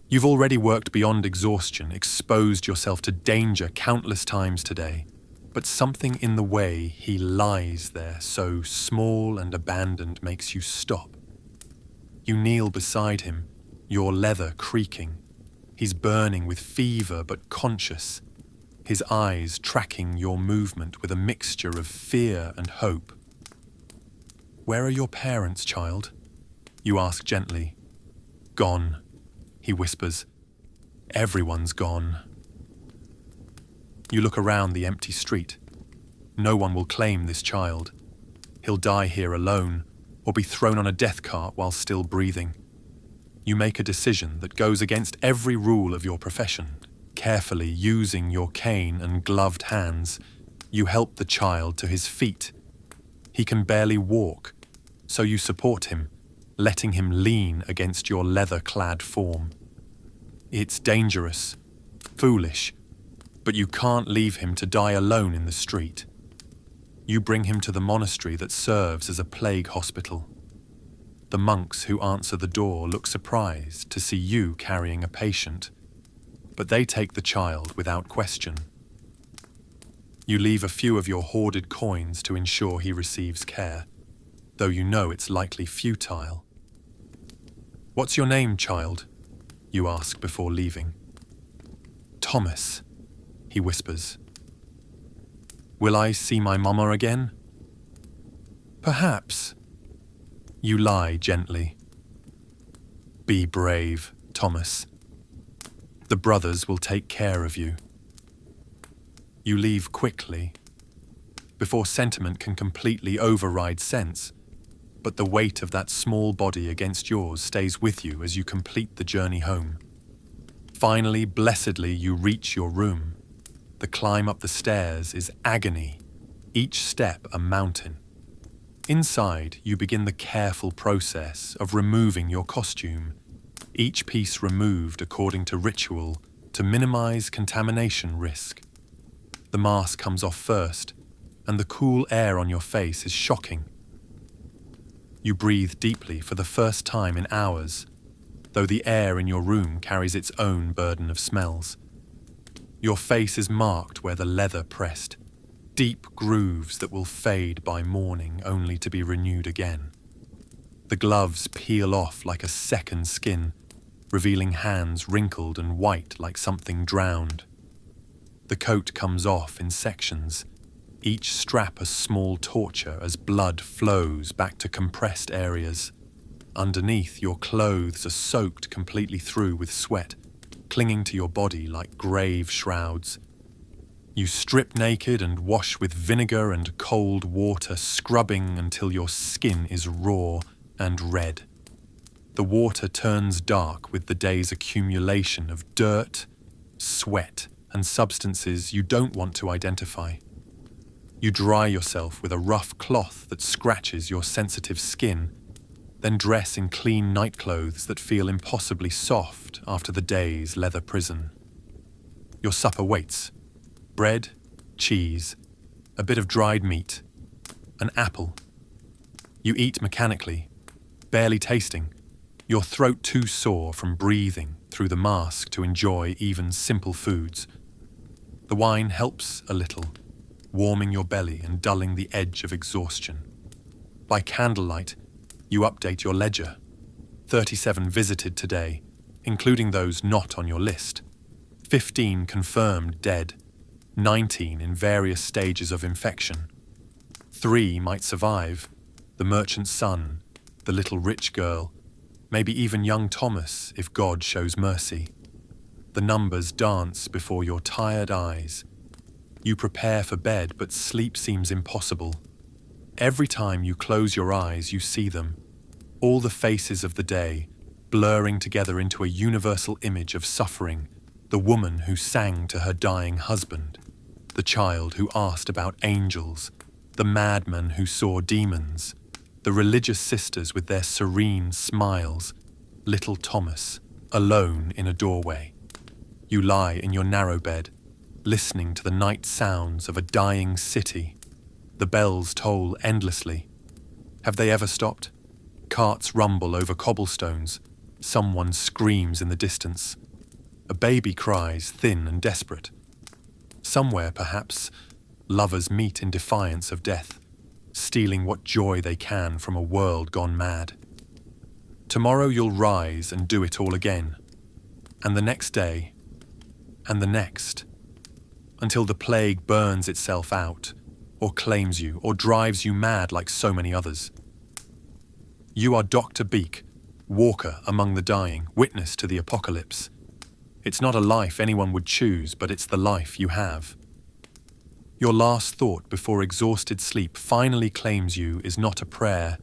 You've already worked beyond exhaustion, exposed yourself to danger countless times today. But something in the way he lies there, so small and abandoned, makes you stop. You kneel beside him, your leather creaking. He's burning with fever but conscious, his eyes tracking your movement with a mixture of fear and hope. "Where are your parents, child?" you ask gently. "Gone," he whispers. "Everyone's gone." You look around the empty street. No one will claim this child. He'll die here alone, or be thrown on a death cart while still breathing. You make a decision that goes against every rule of your profession. Carefully using your cane and gloved hands, you help the child to his feet. He can barely walk, so you support him, letting him lean against your leather-clad form. It's dangerous, foolish, but you can't leave him to die alone in the street. You bring him to the monastery that serves as a plague hospital. The monks who answer the door look surprised to see you carrying a patient, but they take the child without question. You leave a few of your hoarded coins to ensure he receives care, though you know it's likely futile. "What's your name, child?" you ask before leaving. "Thomas," he whispers. "Will I see my mama again?" "Perhaps." You lie gently. "Be brave, Thomas. The brothers will take care of you." You leave quickly, before sentiment can completely override sense, but the weight of that small body against yours stays with you as you complete the journey home. Finally, blessedly, you reach your room. The climb up the stairs is agony, each step a mountain. Inside, you begin the careful process of removing your costume, each piece removed according to ritual to minimize contamination risk. The mask comes off first, and the cool air on your face is shocking. You breathe deeply for the first time in hours, though the air in your room carries its own burden of smells. Your face is marked where the leather pressed, deep grooves that will fade by morning only to be renewed again. The gloves peel off like a second skin, revealing hands wrinkled and white like something drowned. The coat comes off in sections, each strap a small torture as blood flows back to compressed areas. Underneath, your clothes are soaked completely through with sweat, clinging to your body like grave shrouds. You strip naked and wash with vinegar and cold water, scrubbing until your skin is raw and red. The water turns dark with the day's accumulation of dirt, sweat, and substances you don't want to identify. You dry yourself with a rough cloth that scratches your sensitive skin, then dress in clean nightclothes that feel impossibly soft after the day's leather prison. Your supper waits. Bread, cheese, a bit of dried meat, an apple. You eat mechanically, barely tasting, your throat too sore from breathing through the mask to enjoy even simple foods. The wine helps a little, warming your belly and dulling the edge of exhaustion. By candlelight, you update your ledger. 37 visited today, including those not on your list. 15 confirmed dead. 19 in various stages of infection. 3 might survive: the merchant's son, the little rich girl, maybe even young Thomas if God shows mercy. The numbers dance before your tired eyes. You prepare for bed, but sleep seems impossible. Every time you close your eyes, you see them, all the faces of the day, blurring together into a universal image of suffering: the woman who sang to her dying husband, the child who asked about angels, the madman who saw demons, the religious sisters with their serene smiles, little Thomas, alone in a doorway. You lie in your narrow bed, listening to the night sounds of a dying city. The bells toll endlessly. Have they ever stopped? Carts rumble over cobblestones. Someone screams in the distance. A baby cries, thin and desperate. Somewhere, perhaps, lovers meet in defiance of death, stealing what joy they can from a world gone mad. Tomorrow you'll rise and do it all again, and the next day, and the next, until the plague burns itself out, or claims you, or drives you mad like so many others. You are Dr. Beak, walker among the dying, witness to the apocalypse. It's not a life anyone would choose, but it's the life you have. Your last thought before exhausted sleep finally claims you is not a prayer,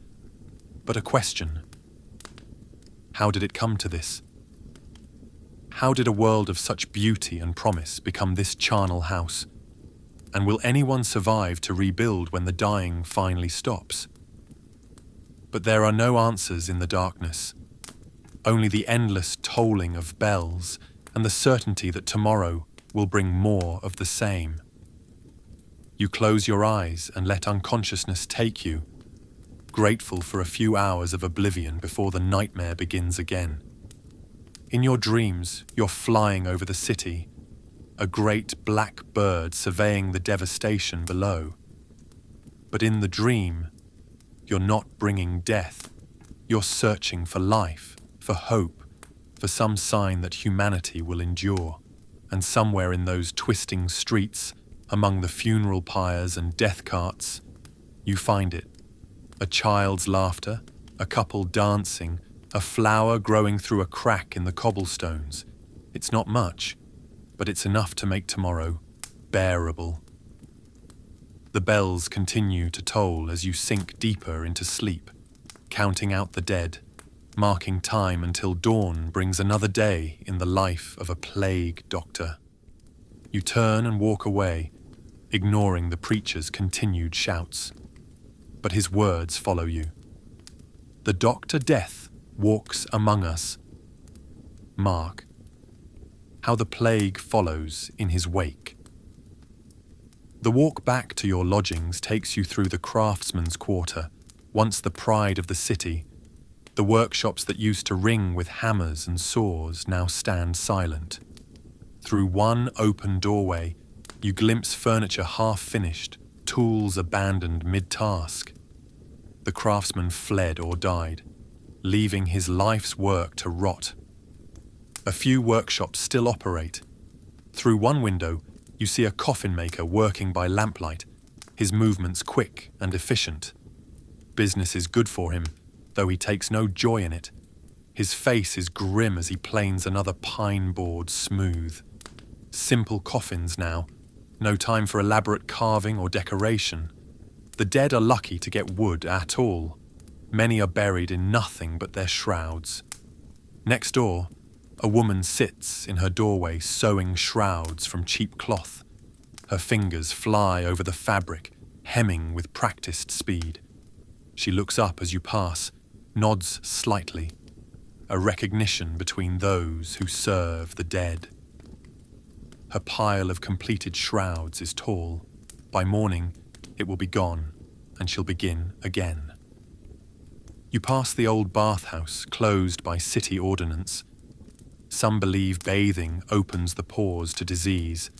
but a question. How did it come to this? How did a world of such beauty and promise become this charnel house? And will anyone survive to rebuild when the dying finally stops? But there are no answers in the darkness, only the endless tolling of bells and the certainty that tomorrow will bring more of the same. You close your eyes and let unconsciousness take you, grateful for a few hours of oblivion before the nightmare begins again. In your dreams, you're flying over the city, a great black bird surveying the devastation below. But in the dream, you're not bringing death. You're searching for life, for hope, for some sign that humanity will endure. And somewhere in those twisting streets, among the funeral pyres and death carts, you find it. A child's laughter, a couple dancing, a flower growing through a crack in the cobblestones. It's not much, but it's enough to make tomorrow bearable. The bells continue to toll as you sink deeper into sleep, counting out the dead, marking time until dawn brings another day in the life of a plague doctor. You turn and walk away, ignoring the preacher's continued shouts. But his words follow you. The Doctor Death walks among us. Mark how the plague follows in his wake. The walk back to your lodgings takes you through the craftsman's quarter, once the pride of the city. The workshops that used to ring with hammers and saws now stand silent. Through one open doorway, you glimpse furniture half-finished, tools abandoned mid-task. The craftsman fled or died, leaving his life's work to rot. A few workshops still operate. Through one window, you see a coffin maker working by lamplight, his movements quick and efficient. Business is good for him, though he takes no joy in it. His face is grim as he planes another pine board smooth. Simple coffins now, no time for elaborate carving or decoration. The dead are lucky to get wood at all. Many are buried in nothing but their shrouds. Next door, a woman sits in her doorway sewing shrouds from cheap cloth. Her fingers fly over the fabric, hemming with practiced speed. She looks up as you pass, nods slightly, a recognition between those who serve the dead. Her pile of completed shrouds is tall. By morning, it will be gone, and she'll begin again. You pass the old bathhouse, closed by city ordinance. Some believe bathing opens the pores to disease,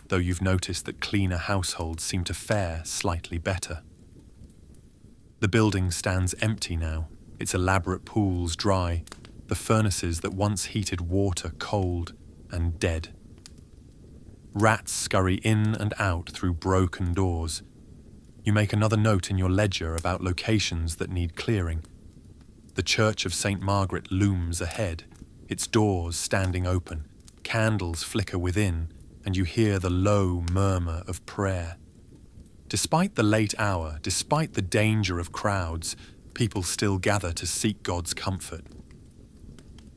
though you've noticed that cleaner households seem to fare slightly better. The building stands empty now, its elaborate pools dry, the furnaces that once heated water cold and dead. Rats scurry in and out through broken doors. You make another note in your ledger about locations that need clearing. The Church of St. Margaret looms ahead, its doors standing open, candles flicker within, and you hear the low murmur of prayer. Despite the late hour, despite the danger of crowds, people still gather to seek God's comfort.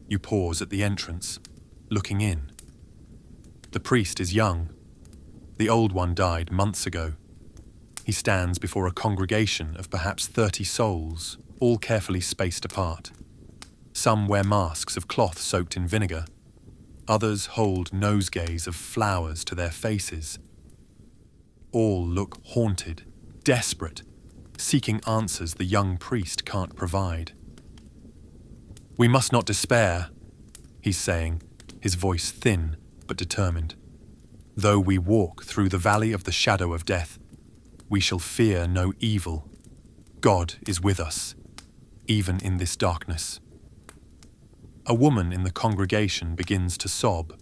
You pause at the entrance, looking in. The priest is young. The old one died months ago. He stands before a congregation of perhaps 30 souls, all carefully spaced apart. Some wear masks of cloth soaked in vinegar. Others hold nosegays of flowers to their faces. All look haunted, desperate, seeking answers the young priest can't provide. "We must not despair," he's saying, his voice thin but determined. "Though we walk through the valley of the shadow of death, we shall fear no evil. God is with us, even in this darkness." A woman in the congregation begins to sob.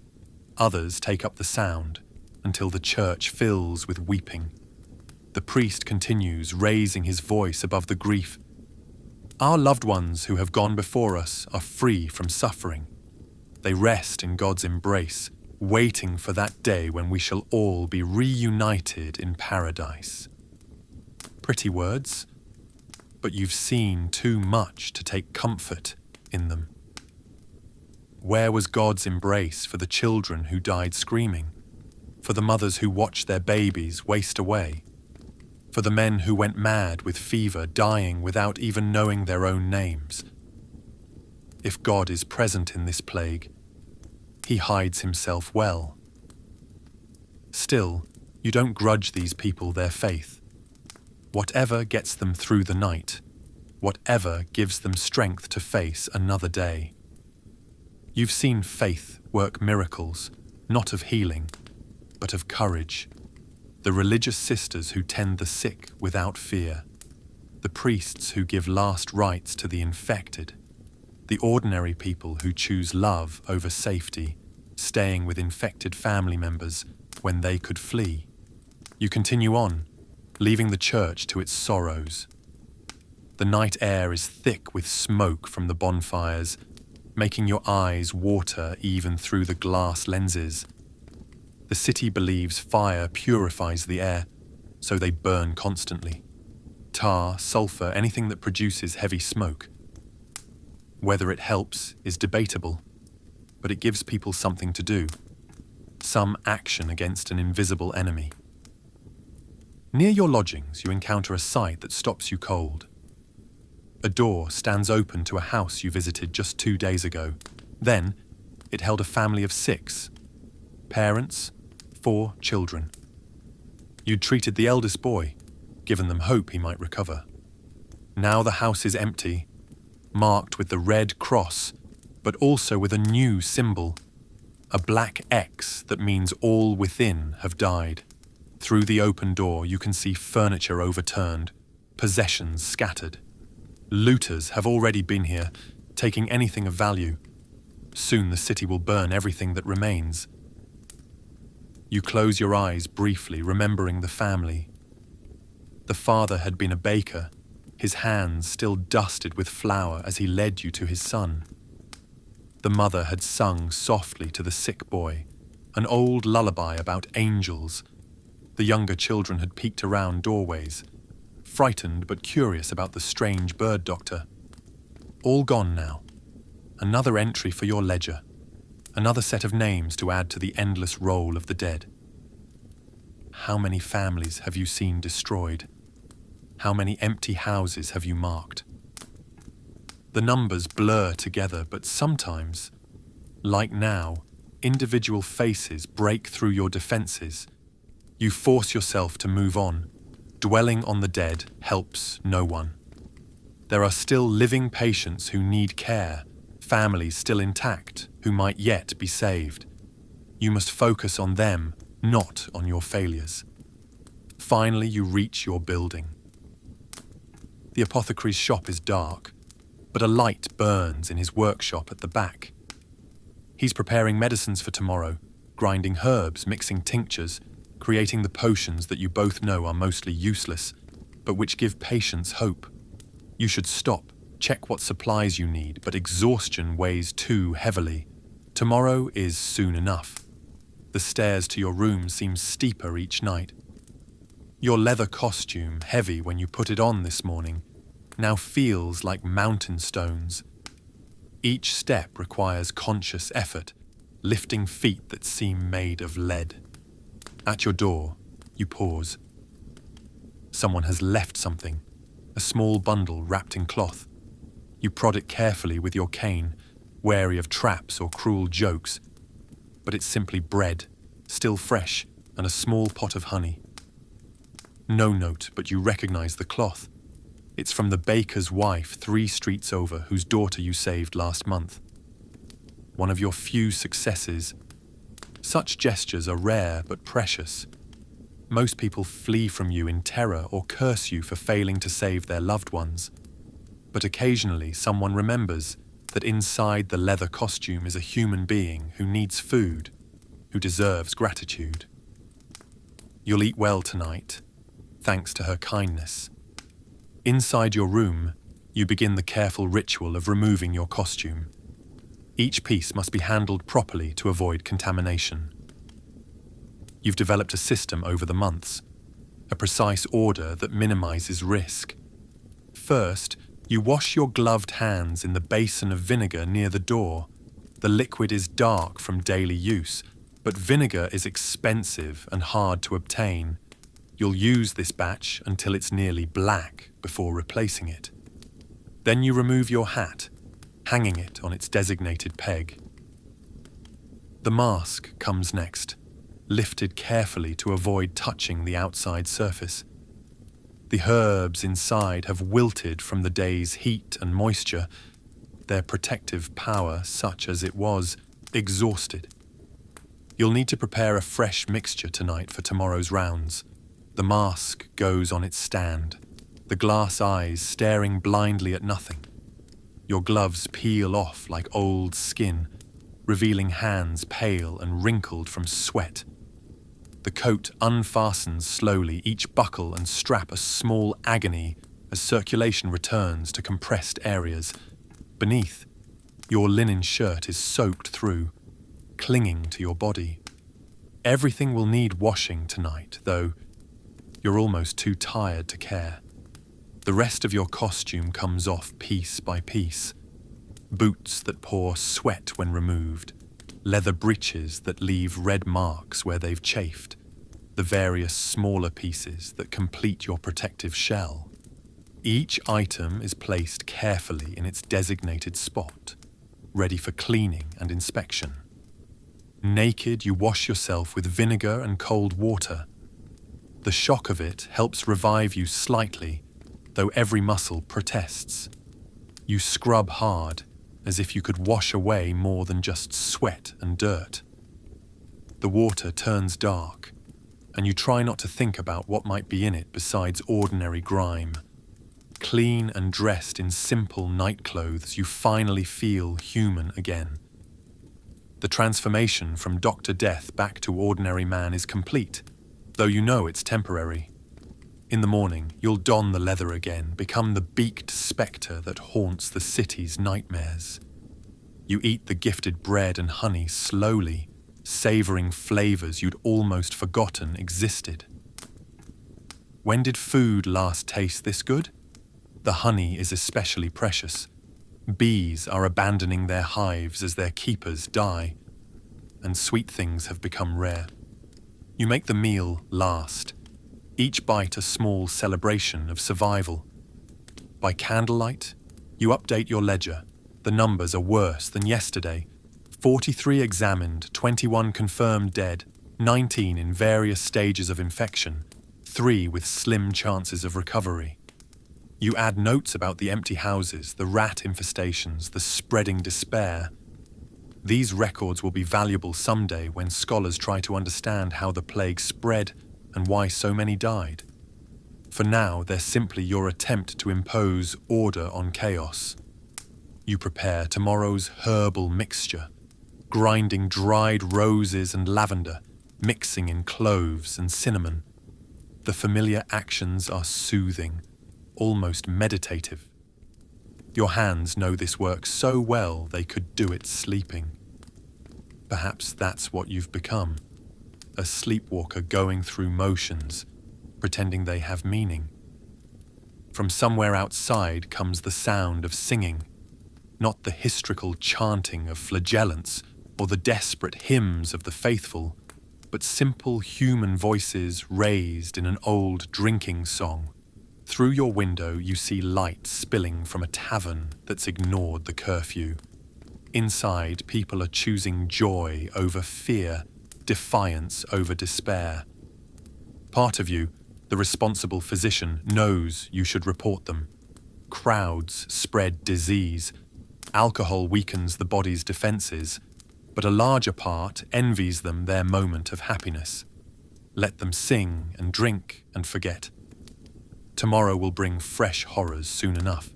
Others take up the sound until the church fills with weeping. The priest continues, raising his voice above the grief. Our loved ones who have gone before us are free from suffering. They rest in God's embrace, waiting for that day when we shall all be reunited in paradise. Pretty words, but you've seen too much to take comfort in them. Where was God's embrace for the children who died screaming? For the mothers who watched their babies waste away? For the men who went mad with fever, dying without even knowing their own names? If God is present in this plague, he hides himself well. Still, you don't grudge these people their faith. Whatever gets them through the night, whatever gives them strength to face another day. You've seen faith work miracles, not of healing, but of courage. The religious sisters who tend the sick without fear. The priests who give last rites to the infected. The ordinary people who choose love over safety, staying with infected family members when they could flee. You continue on, leaving the church to its sorrows. The night air is thick with smoke from the bonfires, making your eyes water even through the glass lenses. The city believes fire purifies the air, so they burn constantly. Tar, sulfur, anything that produces heavy smoke. Whether it helps is debatable, but it gives people something to do. Some action against an invisible enemy. Near your lodgings, you encounter a sight that stops you cold. A door stands open to a house you visited just 2 days ago. Then, it held a family of 6. Parents, 4 children. You'd treated the eldest boy, given them hope he might recover. Now the house is empty, marked with the red cross, but also with a new symbol, a black X that means all within have died. Through the open door, you can see furniture overturned, possessions scattered. Looters have already been here, taking anything of value. Soon the city will burn everything that remains. You close your eyes briefly, remembering the family. The father had been a baker, his hands still dusted with flour as he led you to his son. The mother had sung softly to the sick boy, an old lullaby about angels. The younger children had peeked around doorways, frightened but curious about the strange bird doctor. All gone now. Another entry for your ledger. Another set of names to add to the endless roll of the dead. How many families have you seen destroyed? How many empty houses have you marked? The numbers blur together, but sometimes, like now, individual faces break through your defenses. You force yourself to move on. Dwelling on the dead helps no one. There are still living patients who need care, families still intact who might yet be saved. You must focus on them, not on your failures. Finally, you reach your building. The apothecary's shop is dark, but a light burns in his workshop at the back. He's preparing medicines for tomorrow, grinding herbs, mixing tinctures, creating the potions that you both know are mostly useless, but which give patients hope. You should stop, check what supplies you need, but exhaustion weighs too heavily. Tomorrow is soon enough. The stairs to your room seem steeper each night. Your leather costume, heavy when you put it on this morning, now feels like mountain stones. Each step requires conscious effort, lifting feet that seem made of lead. At your door, you pause. Someone has left something, a small bundle wrapped in cloth. You prod it carefully with your cane, wary of traps or cruel jokes. But it's simply bread, still fresh, and a small pot of honey. No note, but you recognize the cloth. It's from the baker's wife 3 streets over, whose daughter you saved last month. One of your few successes. Such gestures are rare but precious. Most people flee from you in terror or curse you for failing to save their loved ones. But occasionally someone remembers, that inside the leather costume is a human being who needs food, who deserves gratitude. You'll eat well tonight, thanks to her kindness. Inside your room, you begin the careful ritual of removing your costume. Each piece must be handled properly to avoid contamination. You've developed a system over the months, a precise order that minimizes risk. First, you wash your gloved hands in the basin of vinegar near the door. The liquid is dark from daily use, but vinegar is expensive and hard to obtain. You'll use this batch until it's nearly black before replacing it. Then you remove your hat, hanging it on its designated peg. The mask comes next, lifted carefully to avoid touching the outside surface. The herbs inside have wilted from the day's heat and moisture, their protective power, such as it was, exhausted. You'll need to prepare a fresh mixture tonight for tomorrow's rounds. The mask goes on its stand, the glass eyes staring blindly at nothing. Your gloves peel off like old skin, revealing hands pale and wrinkled from sweat. The coat unfastens slowly, each buckle and strap a small agony as circulation returns to compressed areas. Beneath, your linen shirt is soaked through, clinging to your body. Everything will need washing tonight, though you're almost too tired to care. The rest of your costume comes off piece by piece. Boots that pour sweat when removed, leather breeches that leave red marks where they've chafed, the various smaller pieces that complete your protective shell. Each item is placed carefully in its designated spot, ready for cleaning and inspection. Naked, you wash yourself with vinegar and cold water. The shock of it helps revive you slightly, though every muscle protests. You scrub hard, as if you could wash away more than just sweat and dirt. The water turns dark, and you try not to think about what might be in it besides ordinary grime. Clean and dressed in simple night clothes, you finally feel human again. The transformation from Dr. Death back to ordinary man is complete, though you know it's temporary. In the morning, you'll don the leather again, become the beaked spectre that haunts the city's nightmares. You eat the gifted bread and honey slowly, savouring flavours you'd almost forgotten existed. When did food last taste this good? The honey is especially precious. Bees are abandoning their hives as their keepers die, and sweet things have become rare. You make the meal last, each bite a small celebration of survival. By candlelight, you update your ledger. The numbers are worse than yesterday. 43 examined, 21 confirmed dead, 19 in various stages of infection, 3 with slim chances of recovery. You add notes about the empty houses, the rat infestations, the spreading despair. These records will be valuable someday when scholars try to understand how the plague spread and why so many died. For now, they're simply your attempt to impose order on chaos. You prepare tomorrow's herbal mixture, grinding dried roses and lavender, mixing in cloves and cinnamon. The familiar actions are soothing, almost meditative. Your hands know this work so well they could do it sleeping. Perhaps that's what you've become, a sleepwalker going through motions, pretending they have meaning. From somewhere outside comes the sound of singing, not the hysterical chanting of flagellants or the desperate hymns of the faithful, but simple human voices raised in an old drinking song. Through your window you see light spilling from a tavern that's ignored the curfew. Inside, people are choosing joy over fear, defiance over despair. Part of you, the responsible physician, knows you should report them. Crowds spread disease. Alcohol weakens the body's defenses, but a larger part envies them their moment of happiness. Let them sing and drink and forget. Tomorrow will bring fresh horrors soon enough.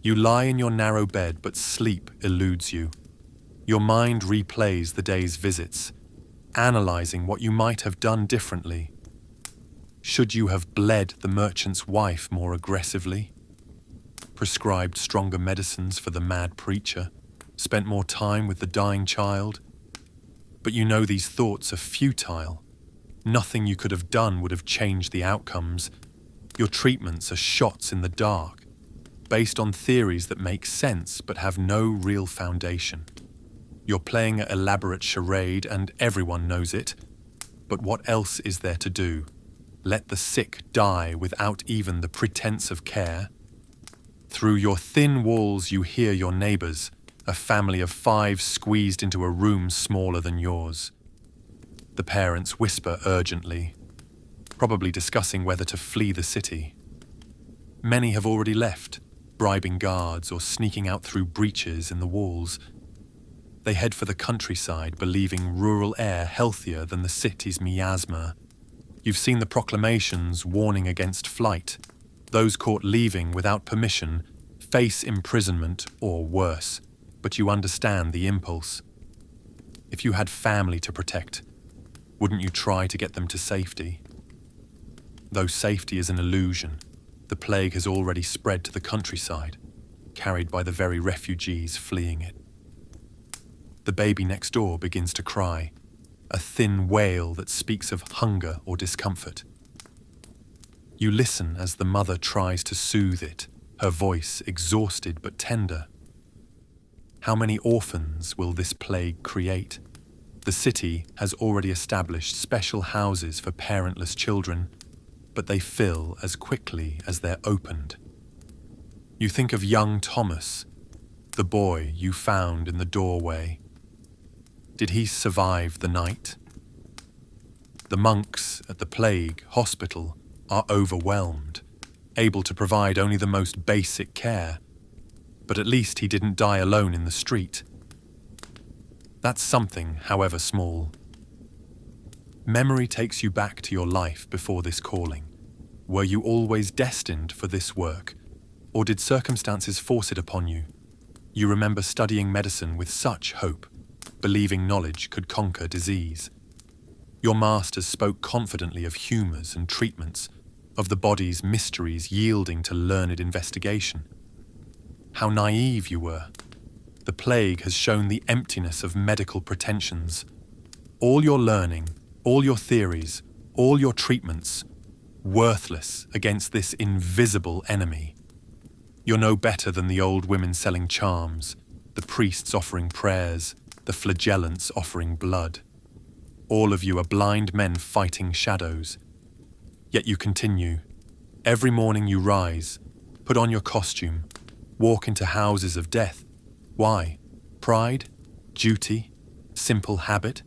You lie in your narrow bed, but sleep eludes you. Your mind replays the day's visits, analysing what you might have done differently. Should you have bled the merchant's wife more aggressively? Prescribed stronger medicines for the mad preacher? Spent more time with the dying child? But you know these thoughts are futile. Nothing you could have done would have changed the outcomes. Your treatments are shots in the dark, based on theories that make sense but have no real foundation. You're playing an elaborate charade and everyone knows it. But what else is there to do? Let the sick die without even the pretense of care? Through your thin walls you hear your neighbours, a family of 5 squeezed into a room smaller than yours. The parents whisper urgently, probably discussing whether to flee the city. Many have already left, bribing guards or sneaking out through breaches in the walls. They head for the countryside, believing rural air healthier than the city's miasma. You've seen the proclamations warning against flight. Those caught leaving without permission face imprisonment or worse, but you understand the impulse. If you had family to protect, wouldn't you try to get them to safety? Though safety is an illusion, the plague has already spread to the countryside, carried by the very refugees fleeing it. The baby next door begins to cry, a thin wail that speaks of hunger or discomfort. You listen as the mother tries to soothe it, her voice exhausted but tender. How many orphans will this plague create? The city has already established special houses for parentless children, but they fill as quickly as they're opened. You think of young Thomas, the boy you found in the doorway. Did he survive the night? The monks at the plague hospital are overwhelmed, able to provide only the most basic care, but at least he didn't die alone in the street. That's something, however small. Memory takes you back to your life before this calling. Were you always destined for this work, or did circumstances force it upon you? You remember studying medicine with such hope, believing knowledge could conquer disease. Your masters spoke confidently of humours and treatments, of the body's mysteries yielding to learned investigation. How naive you were. The plague has shown the emptiness of medical pretensions. All your learning, all your theories, all your treatments, worthless against this invisible enemy. You're no better than the old women selling charms, the priests offering prayers, the flagellants offering blood. All of you are blind men fighting shadows. Yet you continue. Every morning you rise, put on your costume, walk into houses of death. Why? Pride? Duty? Simple habit?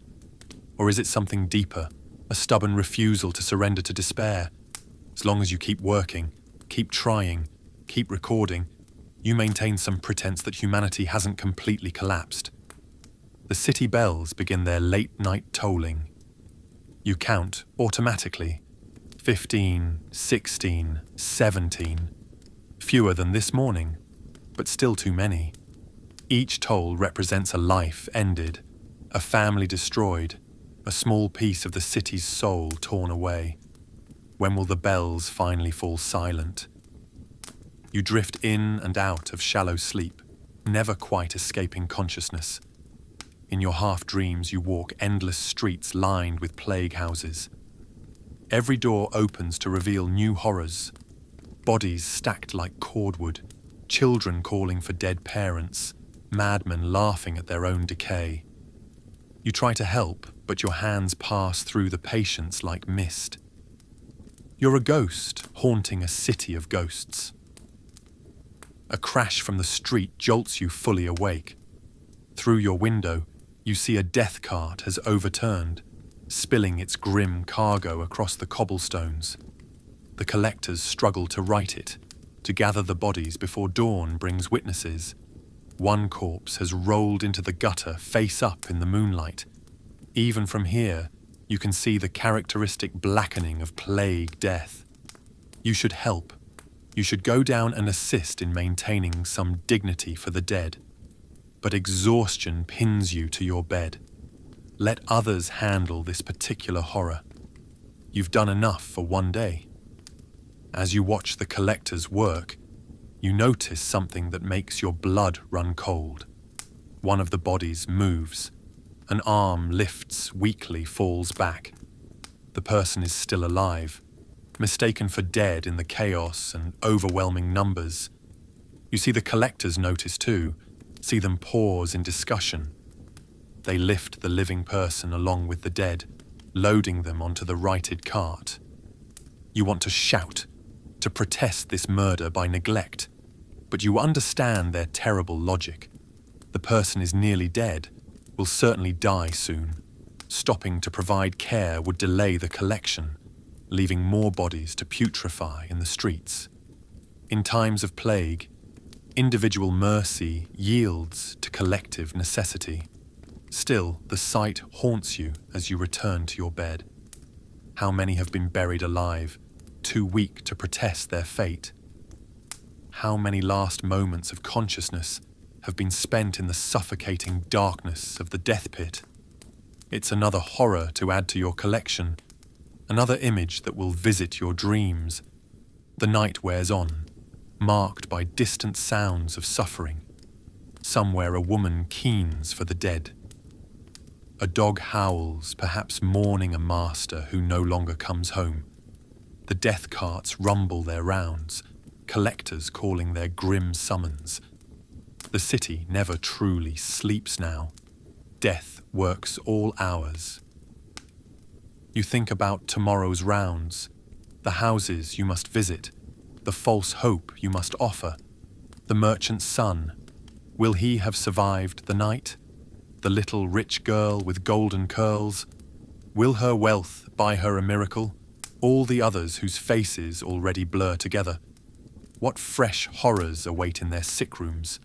Or is it something deeper, a stubborn refusal to surrender to despair? As long as you keep working, keep trying, keep recording, you maintain some pretense that humanity hasn't completely collapsed. The city bells begin their late-night tolling. You count automatically. 15, 16, 17. Fewer than this morning, but still too many. Each toll represents a life ended, a family destroyed, a small piece of the city's soul torn away. When will the bells finally fall silent? You drift in and out of shallow sleep, never quite escaping consciousness. In your half-dreams you walk endless streets lined with plague houses. Every door opens to reveal new horrors. Bodies stacked like cordwood, children calling for dead parents, madmen laughing at their own decay. You try to help, but your hands pass through the patients like mist. You're a ghost haunting a city of ghosts. A crash from the street jolts you fully awake. Through your window, you see a death cart has overturned, spilling its grim cargo across the cobblestones. The collectors struggle to right it, to gather the bodies before dawn brings witnesses. One corpse has rolled into the gutter face up in the moonlight. Even from here, you can see the characteristic blackening of plague death. You should help, You should go down and assist in maintaining some dignity for the dead. But exhaustion pins you to your bed. Let others handle this particular horror. You've done enough for one day. As you watch the collectors work, you notice something that makes your blood run cold. One of the bodies moves. An arm lifts weakly, falls back. The person is still alive, mistaken for dead in the chaos and overwhelming numbers. You see the collectors notice too, see them pause in discussion. They lift the living person along with the dead, loading them onto the righted cart. You want to shout, to protest this murder by neglect, but you understand their terrible logic. The person is nearly dead, will certainly die soon. Stopping to provide care would delay the collection, leaving more bodies to putrefy in the streets. In times of plague, individual mercy yields to collective necessity. Still, the sight haunts you as you return to your bed. How many have been buried alive, too weak to protest their fate? How many last moments of consciousness have been spent in the suffocating darkness of the death pit? It's another horror to add to your collection, another image that will visit your dreams. The night wears on, marked by distant sounds of suffering. Somewhere a woman keens for the dead. A dog howls, perhaps mourning a master who no longer comes home. The death carts rumble their rounds, collectors calling their grim summons. The city never truly sleeps now. Death works all hours. You think about tomorrow's rounds, the houses you must visit, the false hope you must offer. The merchant's son, will he have survived the night? The little rich girl with golden curls, will her wealth buy her a miracle? All the others whose faces already blur together. What fresh horrors await in their sick rooms?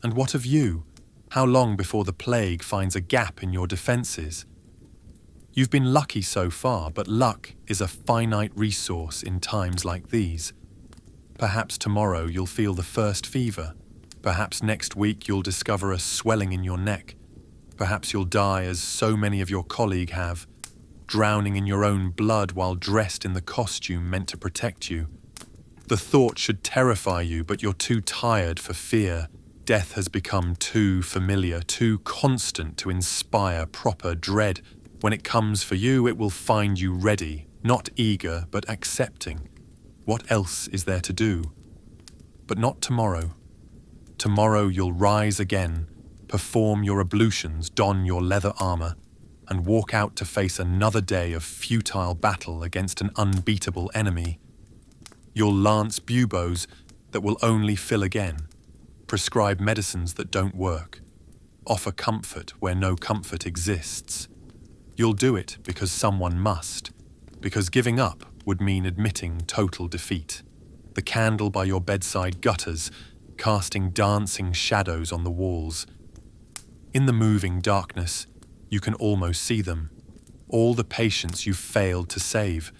And what of you? How long before the plague finds a gap in your defenses? You've been lucky so far, but luck is a finite resource in times like these. Perhaps tomorrow you'll feel the first fever. Perhaps next week you'll discover a swelling in your neck. Perhaps you'll die as so many of your colleagues have, drowning in your own blood while dressed in the costume meant to protect you. The thought should terrify you, but you're too tired for fear. Death has become too familiar, too constant to inspire proper dread. When it comes for you, it will find you ready, not eager, but accepting. What else is there to do? But not tomorrow. Tomorrow you'll rise again, perform your ablutions, don your leather armor, and walk out to face another day of futile battle against an unbeatable enemy. You'll lance buboes that will only fill again, prescribe medicines that don't work, offer comfort where no comfort exists. You'll do it because someone must, because giving up would mean admitting total defeat. The candle by your bedside gutters, casting dancing shadows on the walls. In the moving darkness, you can almost see them. All the patients you've failed to save.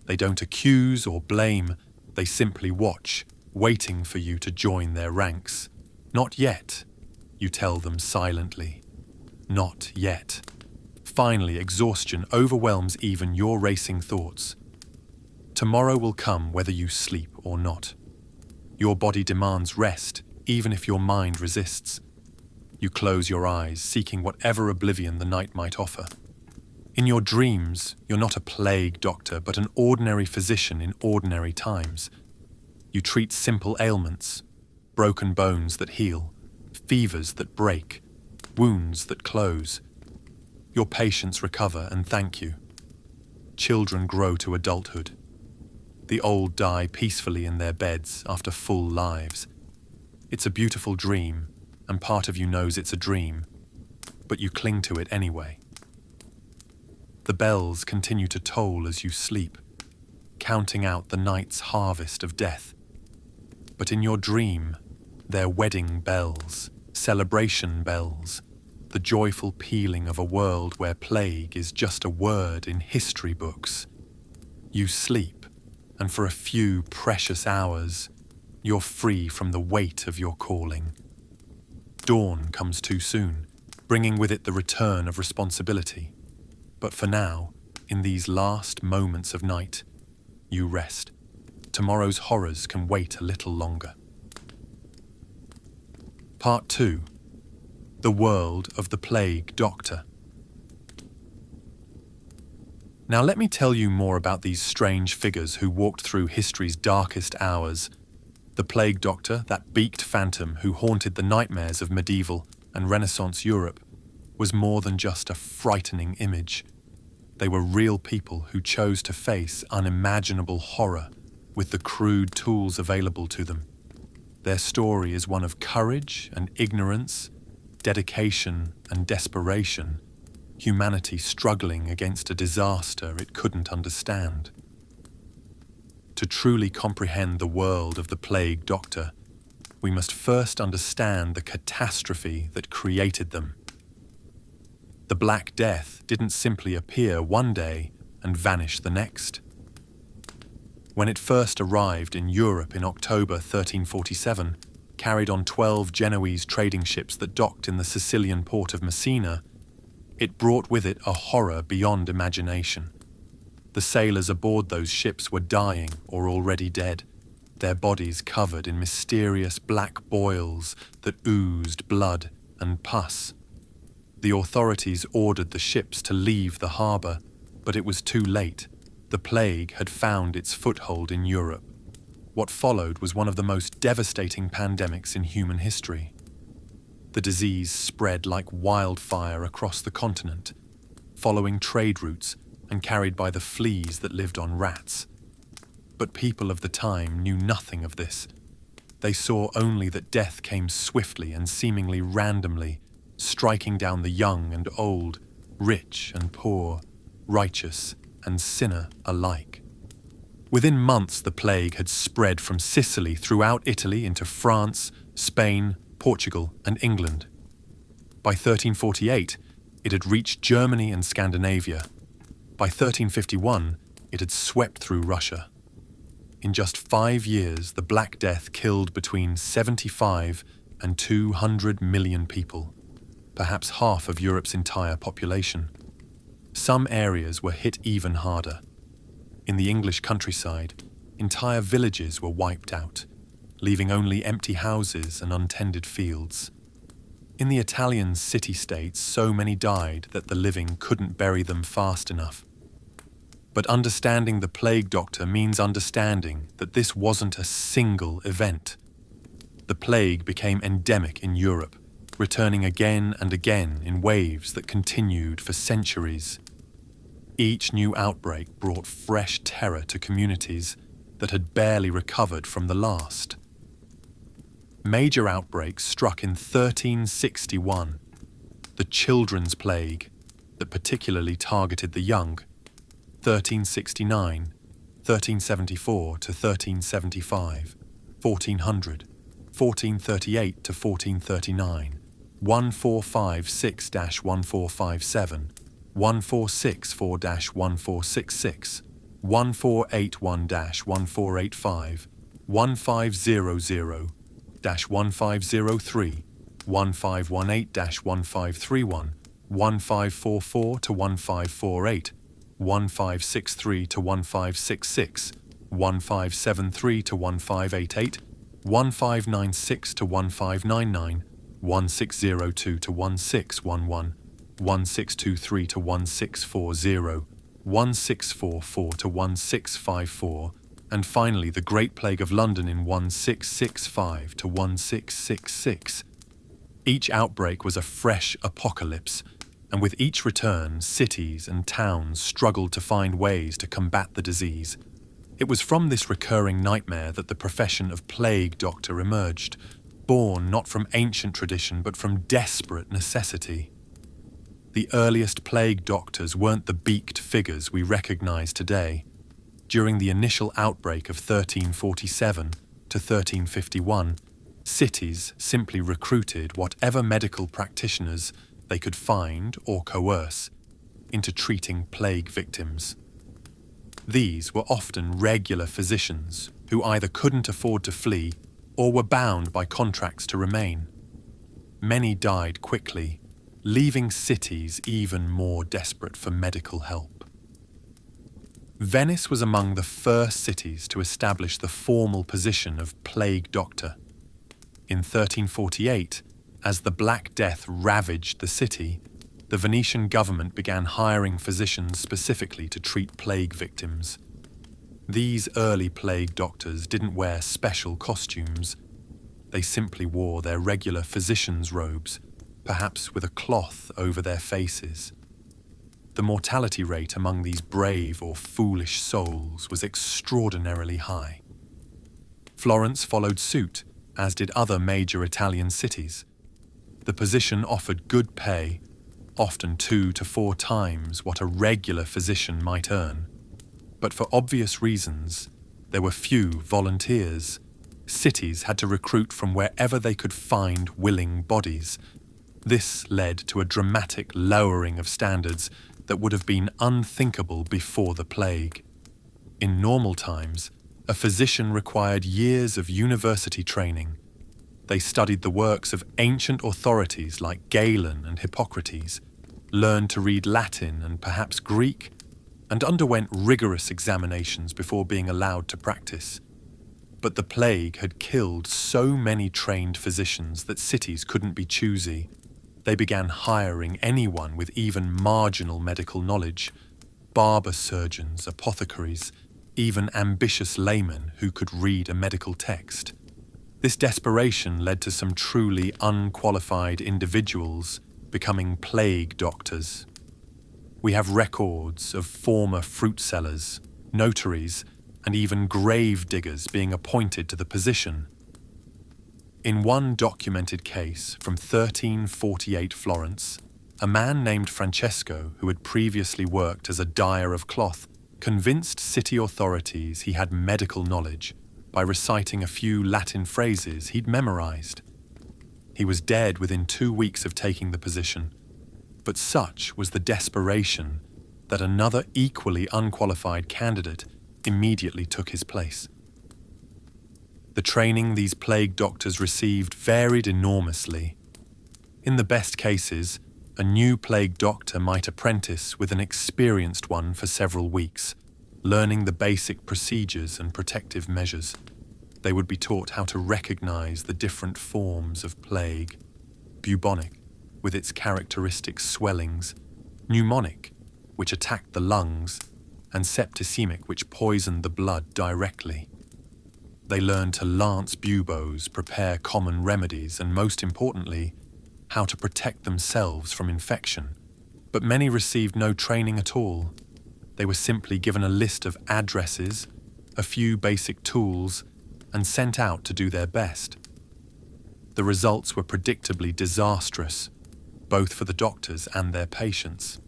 They don't accuse or blame. They simply watch, waiting for you to join their ranks. Not yet, you tell them silently. Not yet. Finally, exhaustion overwhelms even your racing thoughts. Tomorrow will come whether you sleep or not. Your body demands rest, even if your mind resists. You close your eyes, seeking whatever oblivion the night might offer. In your dreams, you're not a plague doctor, but an ordinary physician in ordinary times. You treat simple ailments, broken bones that heal, fevers that break, wounds that close. Your patients recover and thank you. Children grow to adulthood. The old die peacefully in their beds after full lives. It's a beautiful dream, and part of you knows it's a dream, but you cling to it anyway. The bells continue to toll as you sleep, counting out the night's harvest of death. But in your dream, they're wedding bells, celebration bells, the joyful pealing of a world where plague is just a word in history books. You sleep, and for a few precious hours, you're free from the weight of your calling. Dawn comes too soon, bringing with it the return of responsibility. But for now, in these last moments of night, you rest. Tomorrow's horrors can wait a little longer. Part 2. The World of the Plague Doctor. Now let me tell you more about these strange figures who walked through history's darkest hours. The Plague Doctor, that beaked phantom who haunted the nightmares of medieval and Renaissance Europe, was more than just a frightening image. They were real people who chose to face unimaginable horror with the crude tools available to them. Their story is one of courage and ignorance, dedication and desperation, humanity struggling against a disaster it couldn't understand. To truly comprehend the world of the Plague Doctor, we must first understand the catastrophe that created them. The Black Death didn't simply appear one day and vanish the next. When it first arrived in Europe in October 1347, carried on 12 Genoese trading ships that docked in the Sicilian port of Messina, it brought with it a horror beyond imagination. The sailors aboard those ships were dying or already dead, their bodies covered in mysterious black boils that oozed blood and pus. The authorities ordered the ships to leave the harbour, but it was too late. The plague had found its foothold in Europe. What followed was one of the most devastating pandemics in human history. The disease spread like wildfire across the continent, following trade routes and carried by the fleas that lived on rats. But people of the time knew nothing of this. They saw only that death came swiftly and seemingly randomly, striking down the young and old, rich and poor, righteous and sinner alike. Within months, the plague had spread from Sicily throughout Italy into France, Spain, Portugal, and England. By 1348, it had reached Germany and Scandinavia. By 1351, it had swept through Russia. In just 5 years, the Black Death killed between 75 and 200 million people, perhaps half of Europe's entire population. Some areas were hit even harder. In the English countryside, entire villages were wiped out, leaving only empty houses and untended fields. In the Italian city-states, so many died that the living couldn't bury them fast enough. But understanding the Plague Doctor means understanding that this wasn't a single event. The plague became endemic in Europe, returning again and again in waves that continued for centuries. Each new outbreak brought fresh terror to communities that had barely recovered from the last. Major outbreaks struck in 1361, the Children's Plague, that particularly targeted the young, 1369, 1374 to 1375, 1400, 1438 to 1439, 1456-1457, 1464-1466, 1481-1485, 1500-1503, 1518-1531, 1544-1548, 1563-1566, 1573-1588, 1596-1599, 1602-1611, 1623-1640, 1644-1654, and finally the Great Plague of London in 1665-1666. Each outbreak was a fresh apocalypse, and with each return, cities and towns struggled to find ways to combat the disease. It was from this recurring nightmare that the profession of plague doctor emerged, born not from ancient tradition but from desperate necessity. The earliest plague doctors weren't the beaked figures we recognize today. During the initial outbreak of 1347 to 1351, cities simply recruited whatever medical practitioners they could find or coerce into treating plague victims. These were often regular physicians who either couldn't afford to flee or were bound by contracts to remain. Many died quickly, leaving cities even more desperate for medical help. Venice was among the first cities to establish the formal position of plague doctor. In 1348, as the Black Death ravaged the city, the Venetian government began hiring physicians specifically to treat plague victims. These early plague doctors didn't wear special costumes. They simply wore their regular physician's robes, perhaps with a cloth over their faces. The mortality rate among these brave or foolish souls was extraordinarily high. Florence followed suit, as did other major Italian cities. The position offered good pay, often 2 to 4 times what a regular physician might earn. But for obvious reasons, there were few volunteers. Cities had to recruit from wherever they could find willing bodies. This led to a dramatic lowering of standards that would have been unthinkable before the plague. In normal times, a physician required years of university training. They studied the works of ancient authorities like Galen and Hippocrates, learned to read Latin and perhaps Greek, and underwent rigorous examinations before being allowed to practice. But the plague had killed so many trained physicians that cities couldn't be choosy. They began hiring anyone with even marginal medical knowledge, barber surgeons, apothecaries, even ambitious laymen who could read a medical text. This desperation led to some truly unqualified individuals becoming plague doctors. We have records of former fruit sellers, notaries, and even grave diggers being appointed to the position. In one documented case from 1348 Florence, a man named Francesco, who had previously worked as a dyer of cloth, convinced city authorities he had medical knowledge by reciting a few Latin phrases he'd memorized. He was dead within 2 weeks of taking the position, but such was the desperation that another equally unqualified candidate immediately took his place. The training these plague doctors received varied enormously. In the best cases, a new plague doctor might apprentice with an experienced one for several weeks, learning the basic procedures and protective measures. They would be taught how to recognize the different forms of plague: bubonic, with its characteristic swellings, pneumonic, which attacked the lungs, and septicemic, which poisoned the blood directly. They learned to lance buboes, prepare common remedies, and most importantly, how to protect themselves from infection. But many received no training at all. They were simply given a list of addresses, a few basic tools, and sent out to do their best. The results were predictably disastrous, both for the doctors and their patients.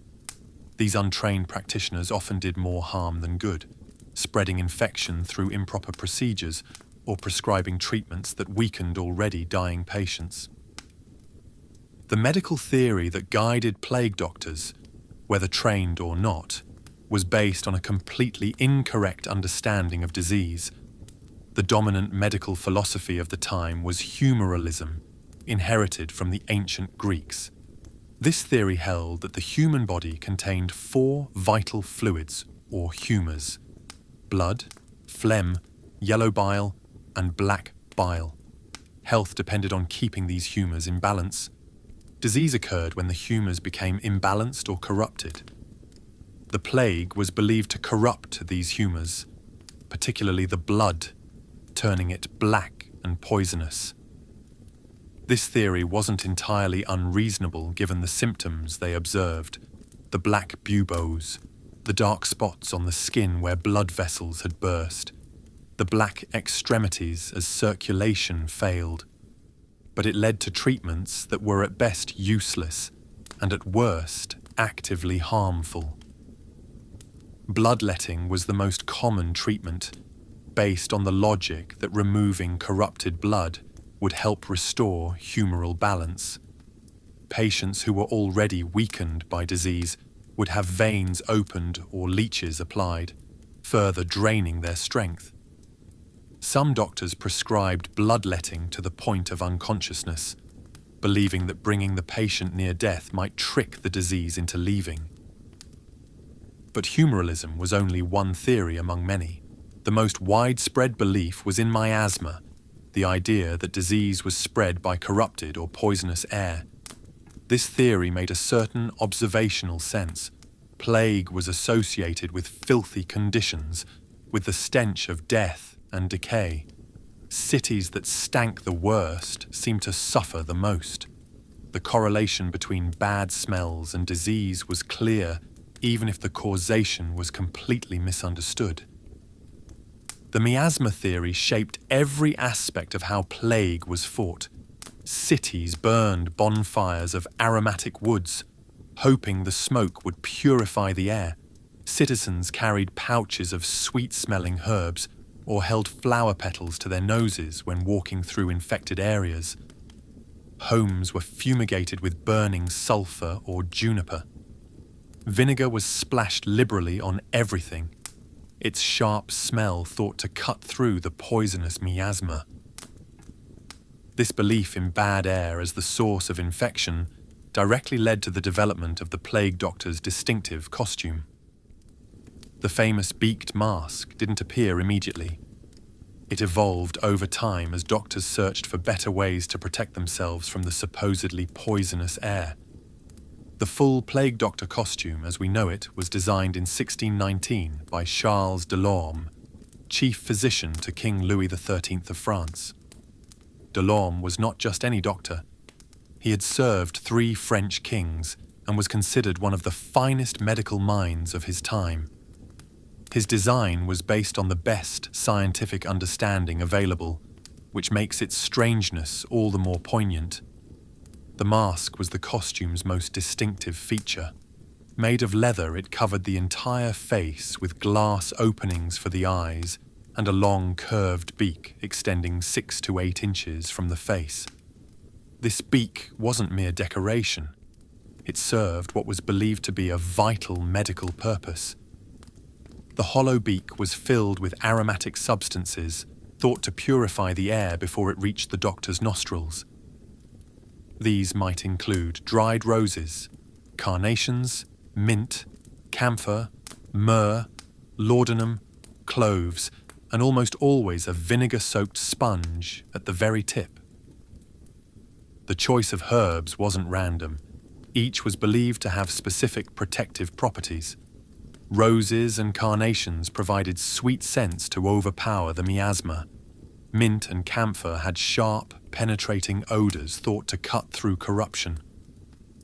These untrained practitioners often did more harm than good, spreading infection through improper procedures or prescribing treatments that weakened already dying patients. The medical theory that guided plague doctors, whether trained or not, was based on a completely incorrect understanding of disease. The dominant medical philosophy of the time was humouralism, inherited from the ancient Greeks. This theory held that the human body contained 4 vital fluids, or humours: blood, phlegm, yellow bile, and black bile. Health depended on keeping these humours in balance. Disease occurred when the humours became imbalanced or corrupted. The plague was believed to corrupt these humours, particularly the blood, turning it black and poisonous. This theory wasn't entirely unreasonable given the symptoms they observed: the black buboes, the dark spots on the skin where blood vessels had burst, the black extremities as circulation failed. But it led to treatments that were at best useless and at worst actively harmful. Bloodletting was the most common treatment, based on the logic that removing corrupted blood would help restore humoral balance. Patients who were already weakened by disease would have veins opened or leeches applied. further draining their strength. Some doctors prescribed bloodletting to the point of unconsciousness, believing that bringing the patient near death might trick the disease into leaving. But humorism was only one theory among many. The most widespread belief was in miasma, the idea that disease was spread by corrupted or poisonous air. This theory made a certain observational sense. Plague was associated with filthy conditions, with the stench of death and decay. Cities that stank the worst seemed to suffer the most. The correlation between bad smells and disease was clear, even if the causation was completely misunderstood. The miasma theory shaped every aspect of how plague was fought. Cities burned bonfires of aromatic woods, hoping the smoke would purify the air. Citizens carried pouches of sweet-smelling herbs or held flower petals to their noses when walking through infected areas. Homes were fumigated with burning sulfur or juniper. Vinegar was splashed liberally on everything, its sharp smell thought to cut through the poisonous miasma. This belief in bad air as the source of infection directly led to the development of the plague doctor's distinctive costume. The famous beaked mask didn't appear immediately. It evolved over time as doctors searched for better ways to protect themselves from the supposedly poisonous air. The full plague doctor costume, as we know it, was designed in 1619 by Charles Delorme, chief physician to King Louis XIII of France. Delorme was not just any doctor. He had served 3 French kings and was considered one of the finest medical minds of his time. His design was based on the best scientific understanding available, which makes its strangeness all the more poignant. The mask was the costume's most distinctive feature. Made of leather, it covered the entire face with glass openings for the eyes and a long curved beak extending 6 to 8 inches from the face. This beak wasn't mere decoration. It served what was believed to be a vital medical purpose. The hollow beak was filled with aromatic substances thought to purify the air before it reached the doctor's nostrils. These might include dried roses, carnations, mint, camphor, myrrh, laudanum, cloves, and almost always a vinegar-soaked sponge at the very tip. The choice of herbs wasn't random. Each was believed to have specific protective properties. Roses and carnations provided sweet scents to overpower the miasma. Mint and camphor had sharp, penetrating odors thought to cut through corruption.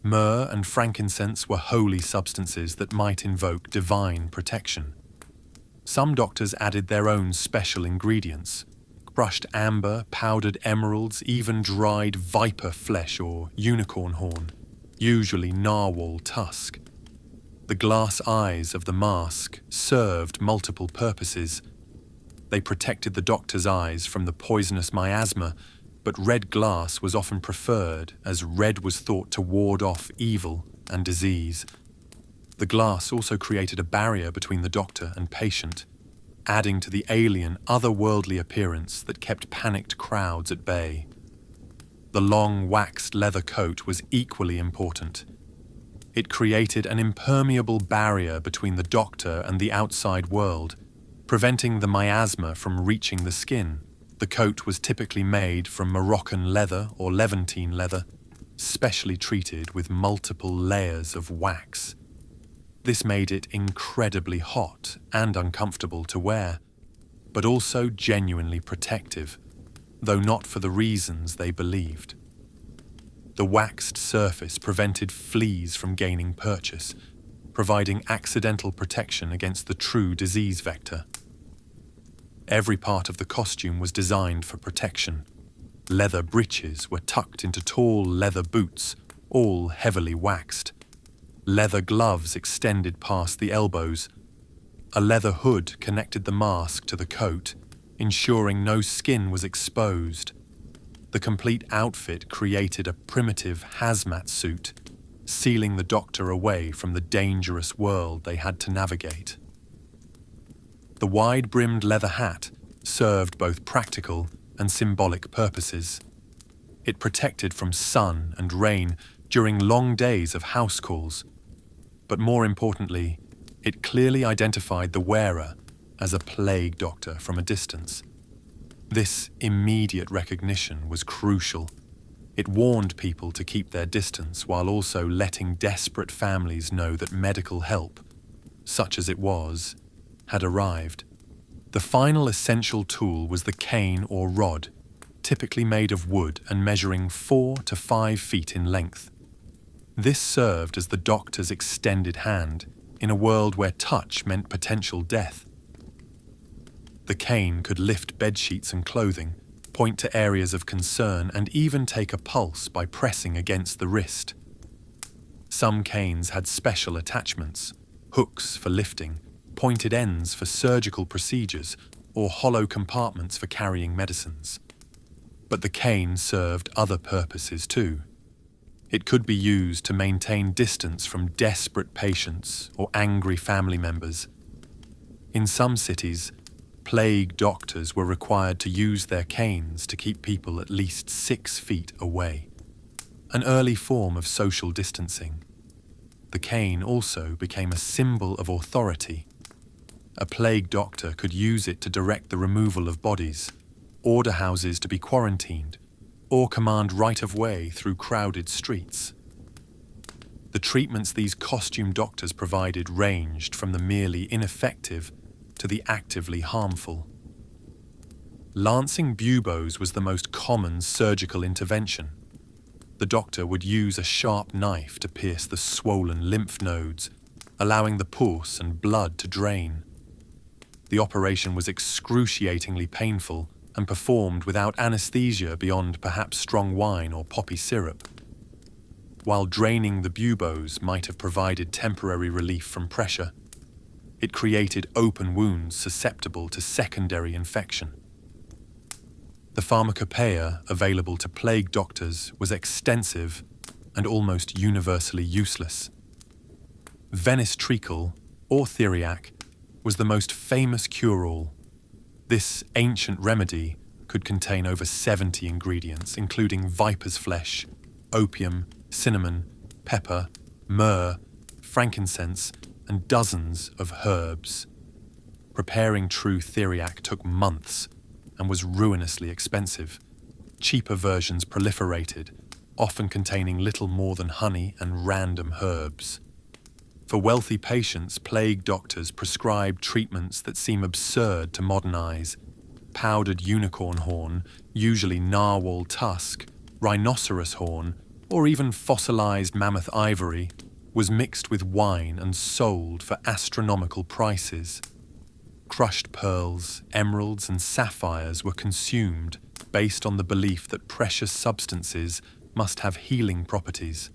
Myrrh and frankincense were holy substances that might invoke divine protection. Some doctors added their own special ingredients: crushed amber, powdered emeralds, even dried viper flesh or unicorn horn, usually narwhal tusk. The glass eyes of the mask served multiple purposes. They protected the doctor's eyes from the poisonous miasma, but red glass was often preferred as red was thought to ward off evil and disease. The glass also created a barrier between the doctor and patient, adding to the alien, otherworldly appearance that kept panicked crowds at bay. The long waxed leather coat was equally important. It created an impermeable barrier between the doctor and the outside world, preventing the miasma from reaching the skin. The coat was typically made from Moroccan leather or Levantine leather, specially treated with multiple layers of wax. This made it incredibly hot and uncomfortable to wear, but also genuinely protective, though not for the reasons they believed. The waxed surface prevented fleas from gaining purchase, providing accidental protection against the true disease vector. Every part of the costume was designed for protection. Leather breeches were tucked into tall leather boots, all heavily waxed. Leather gloves extended past the elbows. A leather hood connected the mask to the coat, ensuring no skin was exposed. The complete outfit created a primitive hazmat suit, sealing the doctor away from the dangerous world they had to navigate. The wide-brimmed leather hat served both practical and symbolic purposes. It protected from sun and rain during long days of house calls, but more importantly, it clearly identified the wearer as a plague doctor from a distance. This immediate recognition was crucial. It warned people to keep their distance while also letting desperate families know that medical help, such as it was, had arrived. The final essential tool was the cane or rod, typically made of wood and measuring 4 to 5 feet in length. This served as the doctor's extended hand in a world where touch meant potential death. The cane could lift bedsheets and clothing, point to areas of concern, and even take a pulse by pressing against the wrist. Some canes had special attachments, hooks for lifting, pointed ends for surgical procedures, or hollow compartments for carrying medicines. But the cane served other purposes too. It could be used to maintain distance from desperate patients or angry family members. In some cities, plague doctors were required to use their canes to keep people at least 6 feet away, an early form of social distancing. The cane also became a symbol of authority. A plague doctor could use it to direct the removal of bodies, order houses to be quarantined, or command right-of-way through crowded streets. The treatments these costume doctors provided ranged from the merely ineffective to the actively harmful. Lancing buboes was the most common surgical intervention. The doctor would use a sharp knife to pierce the swollen lymph nodes, allowing the pus and blood to drain. The operation was excruciatingly painful and performed without anesthesia beyond perhaps strong wine or poppy syrup. While draining the buboes might have provided temporary relief from pressure, it created open wounds susceptible to secondary infection. The pharmacopoeia available to plague doctors was extensive and almost universally useless. Venice treacle, or theriac, was the most famous cure-all. This ancient remedy could contain over 70 ingredients, including viper's flesh, opium, cinnamon, pepper, myrrh, frankincense, and dozens of herbs. Preparing true theriac took months and was ruinously expensive. Cheaper versions proliferated, often containing little more than honey and random herbs. For wealthy patients, plague doctors prescribed treatments that seem absurd to modern eyes. Powdered unicorn horn, usually narwhal tusk, rhinoceros horn, or even fossilized mammoth ivory, was mixed with wine and sold for astronomical prices. Crushed pearls, emeralds, and sapphires were consumed based on the belief that precious substances must have healing properties.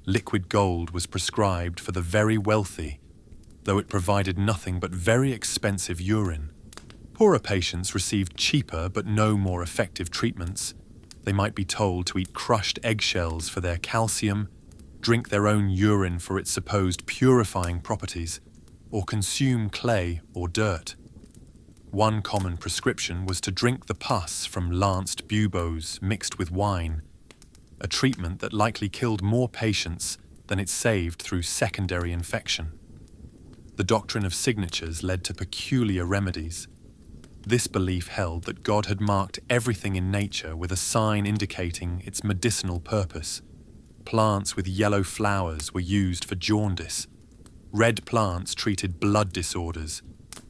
Liquid gold was prescribed for the very wealthy, though it provided nothing but very expensive urine. Poorer patients received cheaper but no more effective treatments. They might be told to eat crushed eggshells for their calcium, drink their own urine for its supposed purifying properties, or consume clay or dirt. One common prescription was to drink the pus from lanced buboes mixed with wine, a treatment that likely killed more patients than it saved through secondary infection. The doctrine of signatures led to peculiar remedies. This belief held that God had marked everything in nature with a sign indicating its medicinal purpose. Plants with yellow flowers were used for jaundice. Red plants treated blood disorders.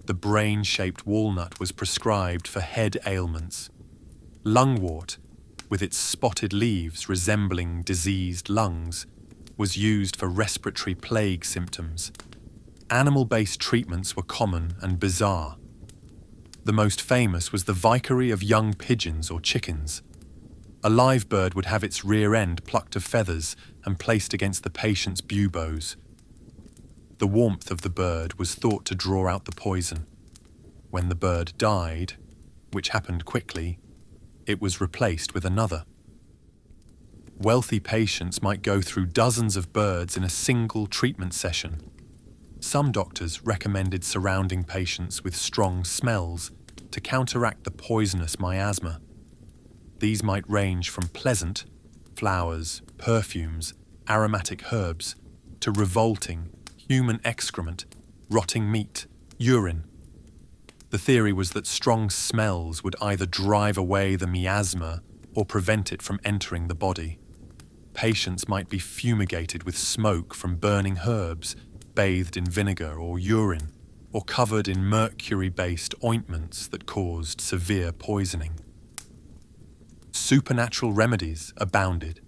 The brain-shaped walnut was prescribed for head ailments. Lungwort, with its spotted leaves resembling diseased lungs, was used for respiratory plague symptoms. Animal-based treatments were common and bizarre. The most famous was the vicary of young pigeons or chickens. A live bird would have its rear end plucked of feathers and placed against the patient's buboes. The warmth of the bird was thought to draw out the poison. When the bird died, which happened quickly, it was replaced with another. Wealthy patients might go through dozens of birds in a single treatment session. Some doctors recommended surrounding patients with strong smells to counteract the poisonous miasma. These might range from pleasant, flowers, perfumes, aromatic herbs, to revolting, human excrement, rotting meat, urine. The theory was that strong smells would either drive away the miasma or prevent it from entering the body. Patients might be fumigated with smoke from burning herbs, bathed in vinegar or urine, or covered in mercury-based ointments that caused severe poisoning. Supernatural remedies abounded.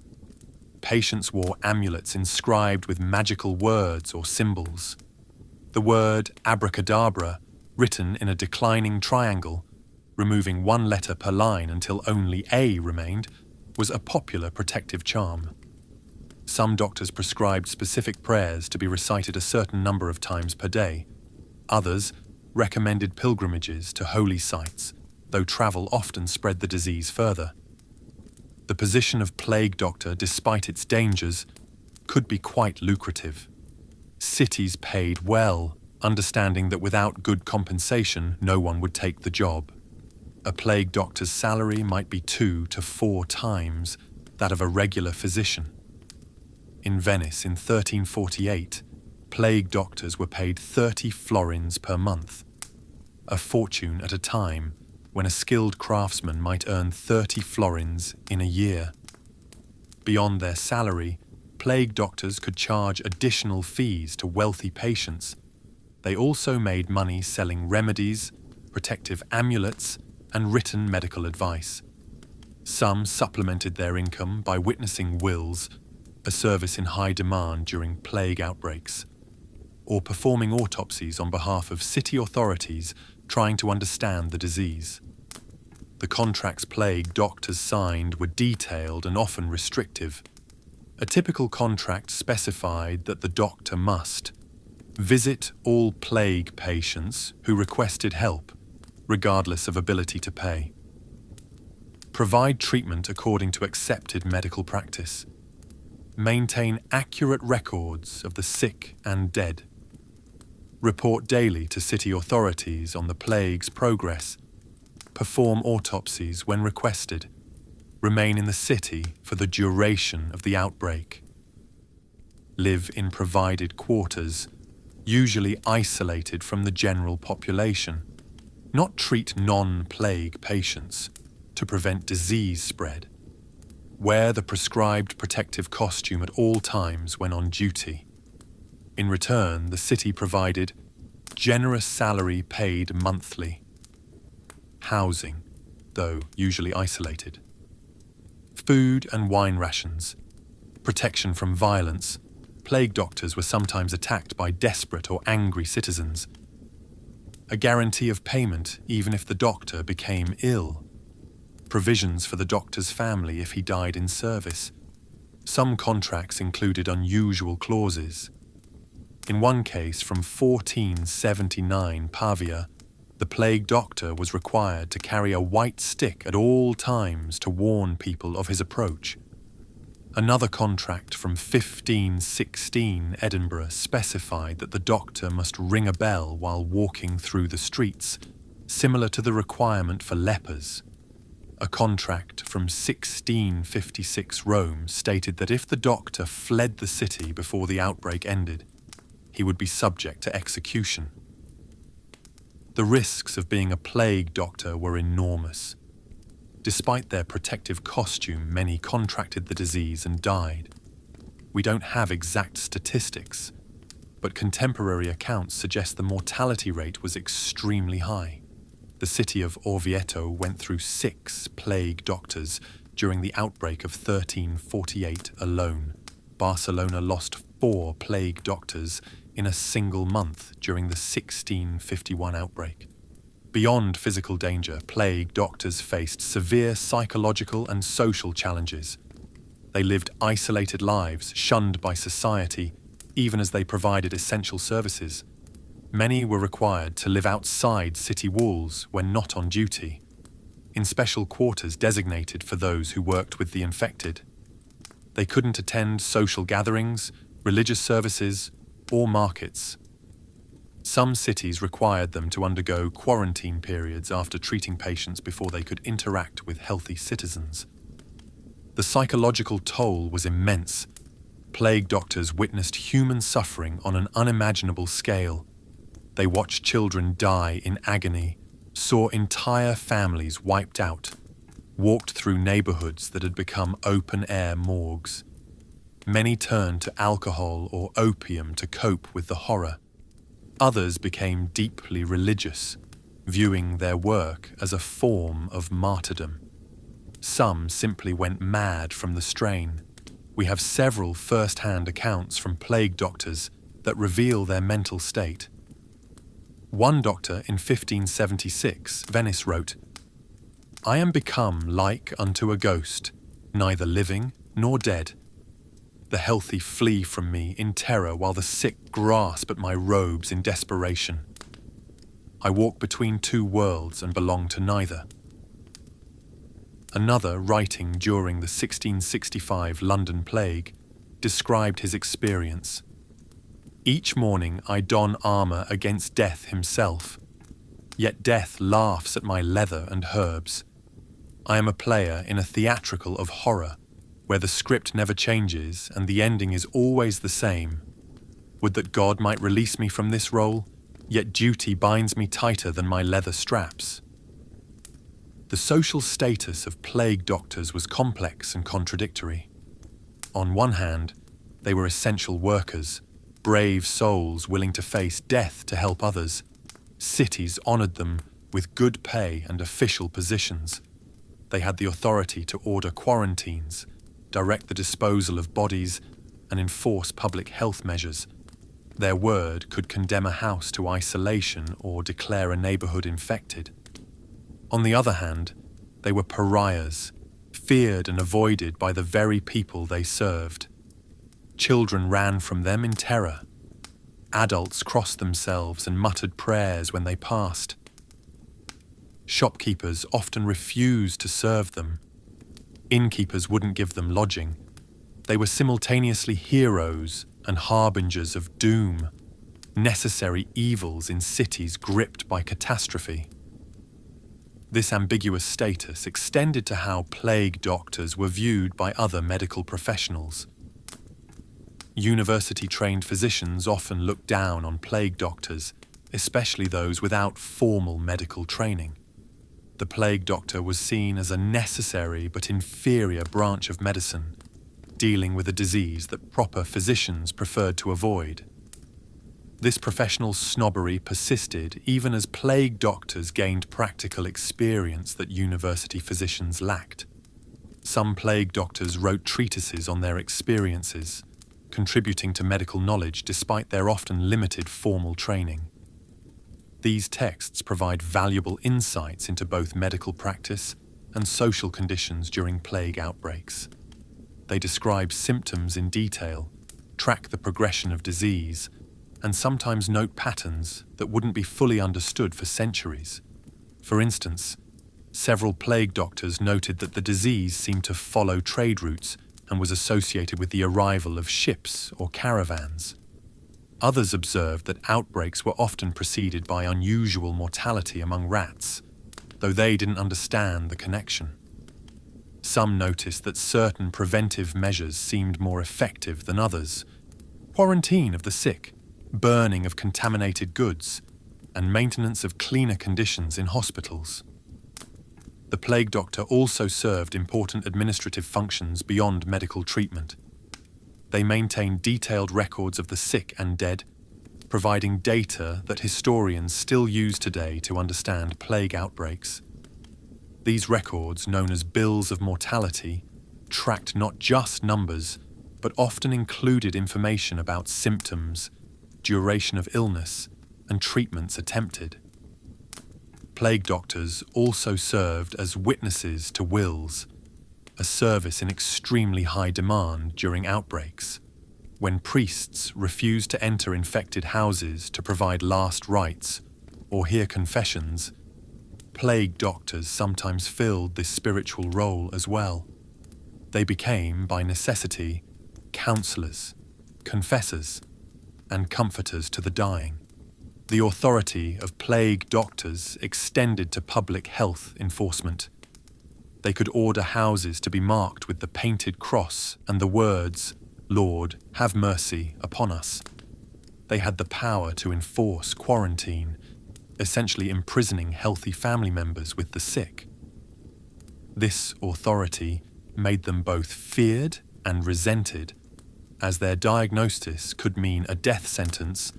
Patients wore amulets inscribed with magical words or symbols. The word abracadabra, written in a declining triangle, removing one letter per line until only A remained, was a popular protective charm. Some doctors prescribed specific prayers to be recited a certain number of times per day. Others recommended pilgrimages to holy sites, though travel often spread the disease further. The position of plague doctor, despite its dangers, could be quite lucrative. Cities paid well, understanding that without good compensation, no one would take the job. A plague doctor's salary might be 2 to 4 times that of a regular physician. In Venice in 1348, plague doctors were paid 30 florins per month, a fortune at a time when a skilled craftsman might earn 30 florins in a year. Beyond their salary, plague doctors could charge additional fees to wealthy patients. They also made money selling remedies, protective amulets, and written medical advice. Some supplemented their income by witnessing wills, a service in high demand during plague outbreaks, or performing autopsies on behalf of city authorities trying to understand the disease. The contracts plague doctors signed were detailed and often restrictive. A typical contract specified that the doctor must visit all plague patients who requested help, regardless of ability to pay, provide treatment according to accepted medical practice, maintain accurate records of the sick and dead, report daily to city authorities on the plague's progress, perform autopsies when requested, remain in the city for the duration of the outbreak, live in provided quarters, usually isolated from the general population, not treat non-plague patients to prevent disease spread, wear the prescribed protective costume at all times when on duty. In return, the city provided generous salary paid monthly, housing, though usually isolated, food and wine rations, protection from violence. Plague doctors were sometimes attacked by desperate or angry citizens. A guarantee of payment even if the doctor became ill. Provisions for the doctor's family if he died in service. Some contracts included unusual clauses. In one case from 1479 Pavia, the plague doctor was required to carry a white stick at all times to warn people of his approach. Another contract from 1516 Edinburgh specified that the doctor must ring a bell while walking through the streets, similar to the requirement for lepers. A contract from 1656 Rome stated that if the doctor fled the city before the outbreak ended, he would be subject to execution. The risks of being a plague doctor were enormous. Despite their protective costume, many contracted the disease and died. We don't have exact statistics, but contemporary accounts suggest the mortality rate was extremely high. The city of Orvieto went through 6 plague doctors during the outbreak of 1348 alone. Barcelona lost 4 plague doctors in a single month during the 1651 outbreak. Beyond physical danger, plague doctors faced severe psychological and social challenges. They lived isolated lives, shunned by society, even as they provided essential services. Many were required to live outside city walls when not on duty, in special quarters designated for those who worked with the infected. They couldn't attend social gatherings, religious services, or markets. Some cities required them to undergo quarantine periods after treating patients before they could interact with healthy citizens. The psychological toll was immense. Plague doctors witnessed human suffering on an unimaginable scale. They watched children die in agony, saw entire families wiped out, walked through neighborhoods that had become open-air morgues. Many turned to alcohol or opium to cope with the horror. Others became deeply religious, viewing their work as a form of martyrdom. Some simply went mad from the strain. We have several first-hand accounts from plague doctors that reveal their mental state. One doctor in 1576, Venice, wrote, "I am become like unto a ghost, neither living nor dead. The healthy flee from me in terror while the sick grasp at my robes in desperation. I walk between two worlds and belong to neither." Another, writing during the 1665 London plague, described his experience. "Each morning I don armour against death himself, yet death laughs at my leather and herbs. I am a player in a theatrical of horror, where the script never changes and the ending is always the same. Would that God might release me from this role, yet duty binds me tighter than my leather straps." The social status of plague doctors was complex and contradictory. On one hand, they were essential workers, brave souls willing to face death to help others. Cities honoured them with good pay and official positions. They had the authority to order quarantines, direct the disposal of bodies, and enforce public health measures. Their word could condemn a house to isolation or declare a neighbourhood infected. On the other hand, they were pariahs, feared and avoided by the very people they served. Children ran from them in terror. Adults crossed themselves and muttered prayers when they passed. Shopkeepers often refused to serve them. Innkeepers wouldn't give them lodging. They were simultaneously heroes and harbingers of doom, necessary evils in cities gripped by catastrophe. This ambiguous status extended to how plague doctors were viewed by other medical professionals. University-trained physicians often looked down on plague doctors, especially those without formal medical training. The plague doctor was seen as a necessary but inferior branch of medicine, dealing with a disease that proper physicians preferred to avoid. This professional snobbery persisted even as plague doctors gained practical experience that university physicians lacked. Some plague doctors wrote treatises on their experiences, contributing to medical knowledge despite their often limited formal training. These texts provide valuable insights into both medical practice and social conditions during plague outbreaks. They describe symptoms in detail, track the progression of disease, and sometimes note patterns that wouldn't be fully understood for centuries. For instance, several plague doctors noted that the disease seemed to follow trade routes and was associated with the arrival of ships or caravans. Others observed that outbreaks were often preceded by unusual mortality among rats, though they didn't understand the connection. Some noticed that certain preventive measures seemed more effective than others: quarantine of the sick, burning of contaminated goods, and maintenance of cleaner conditions in hospitals. The plague doctor also served important administrative functions beyond medical treatment. They maintained detailed records of the sick and dead, providing data that historians still use today to understand plague outbreaks. These records, known as bills of mortality, tracked not just numbers, but often included information about symptoms, duration of illness, and treatments attempted. Plague doctors also served as witnesses to wills, a service in extremely high demand during outbreaks, when priests refused to enter infected houses to provide last rites or hear confessions. Plague doctors sometimes filled this spiritual role as well. They became, by necessity, counselors, confessors, and comforters to the dying. The authority of plague doctors extended to public health enforcement. They could order houses to be marked with the painted cross and the words, "Lord, have mercy upon us." They had the power to enforce quarantine, essentially imprisoning healthy family members with the sick. This authority made them both feared and resented, as their diagnosis could mean a death sentence,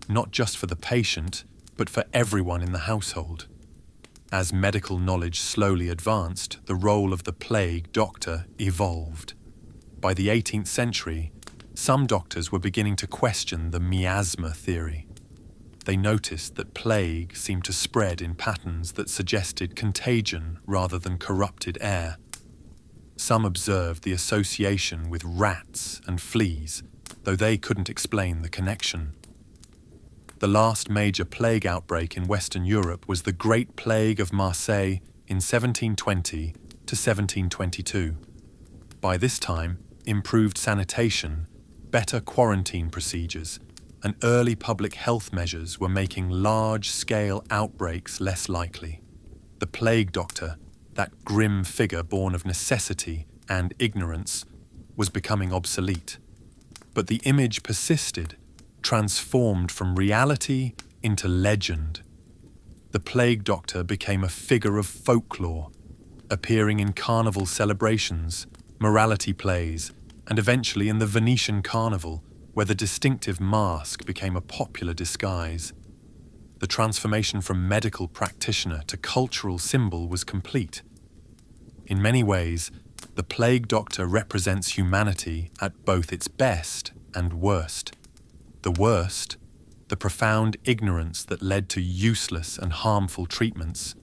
not just for the patient, but for everyone in the household. As medical knowledge slowly advanced, the role of the plague doctor evolved. By the 18th century, some doctors were beginning to question the miasma theory. They noticed that plague seemed to spread in patterns that suggested contagion rather than corrupted air. Some observed the association with rats and fleas, though they couldn't explain the connection. The last major plague outbreak in Western Europe was the Great Plague of Marseille in 1720 to 1722. By this time, improved sanitation, better quarantine procedures, and early public health measures were making large-scale outbreaks less likely. The plague doctor, that grim figure born of necessity and ignorance, was becoming obsolete. But the image persisted, transformed from reality into legend. The plague doctor became a figure of folklore, appearing in carnival celebrations, morality plays, and eventually in the Venetian carnival, where the distinctive mask became a popular disguise. The transformation from medical practitioner to cultural symbol was complete. In many ways, the plague doctor represents humanity at both its best and worst. The worst, the profound ignorance that led to useless and harmful treatments,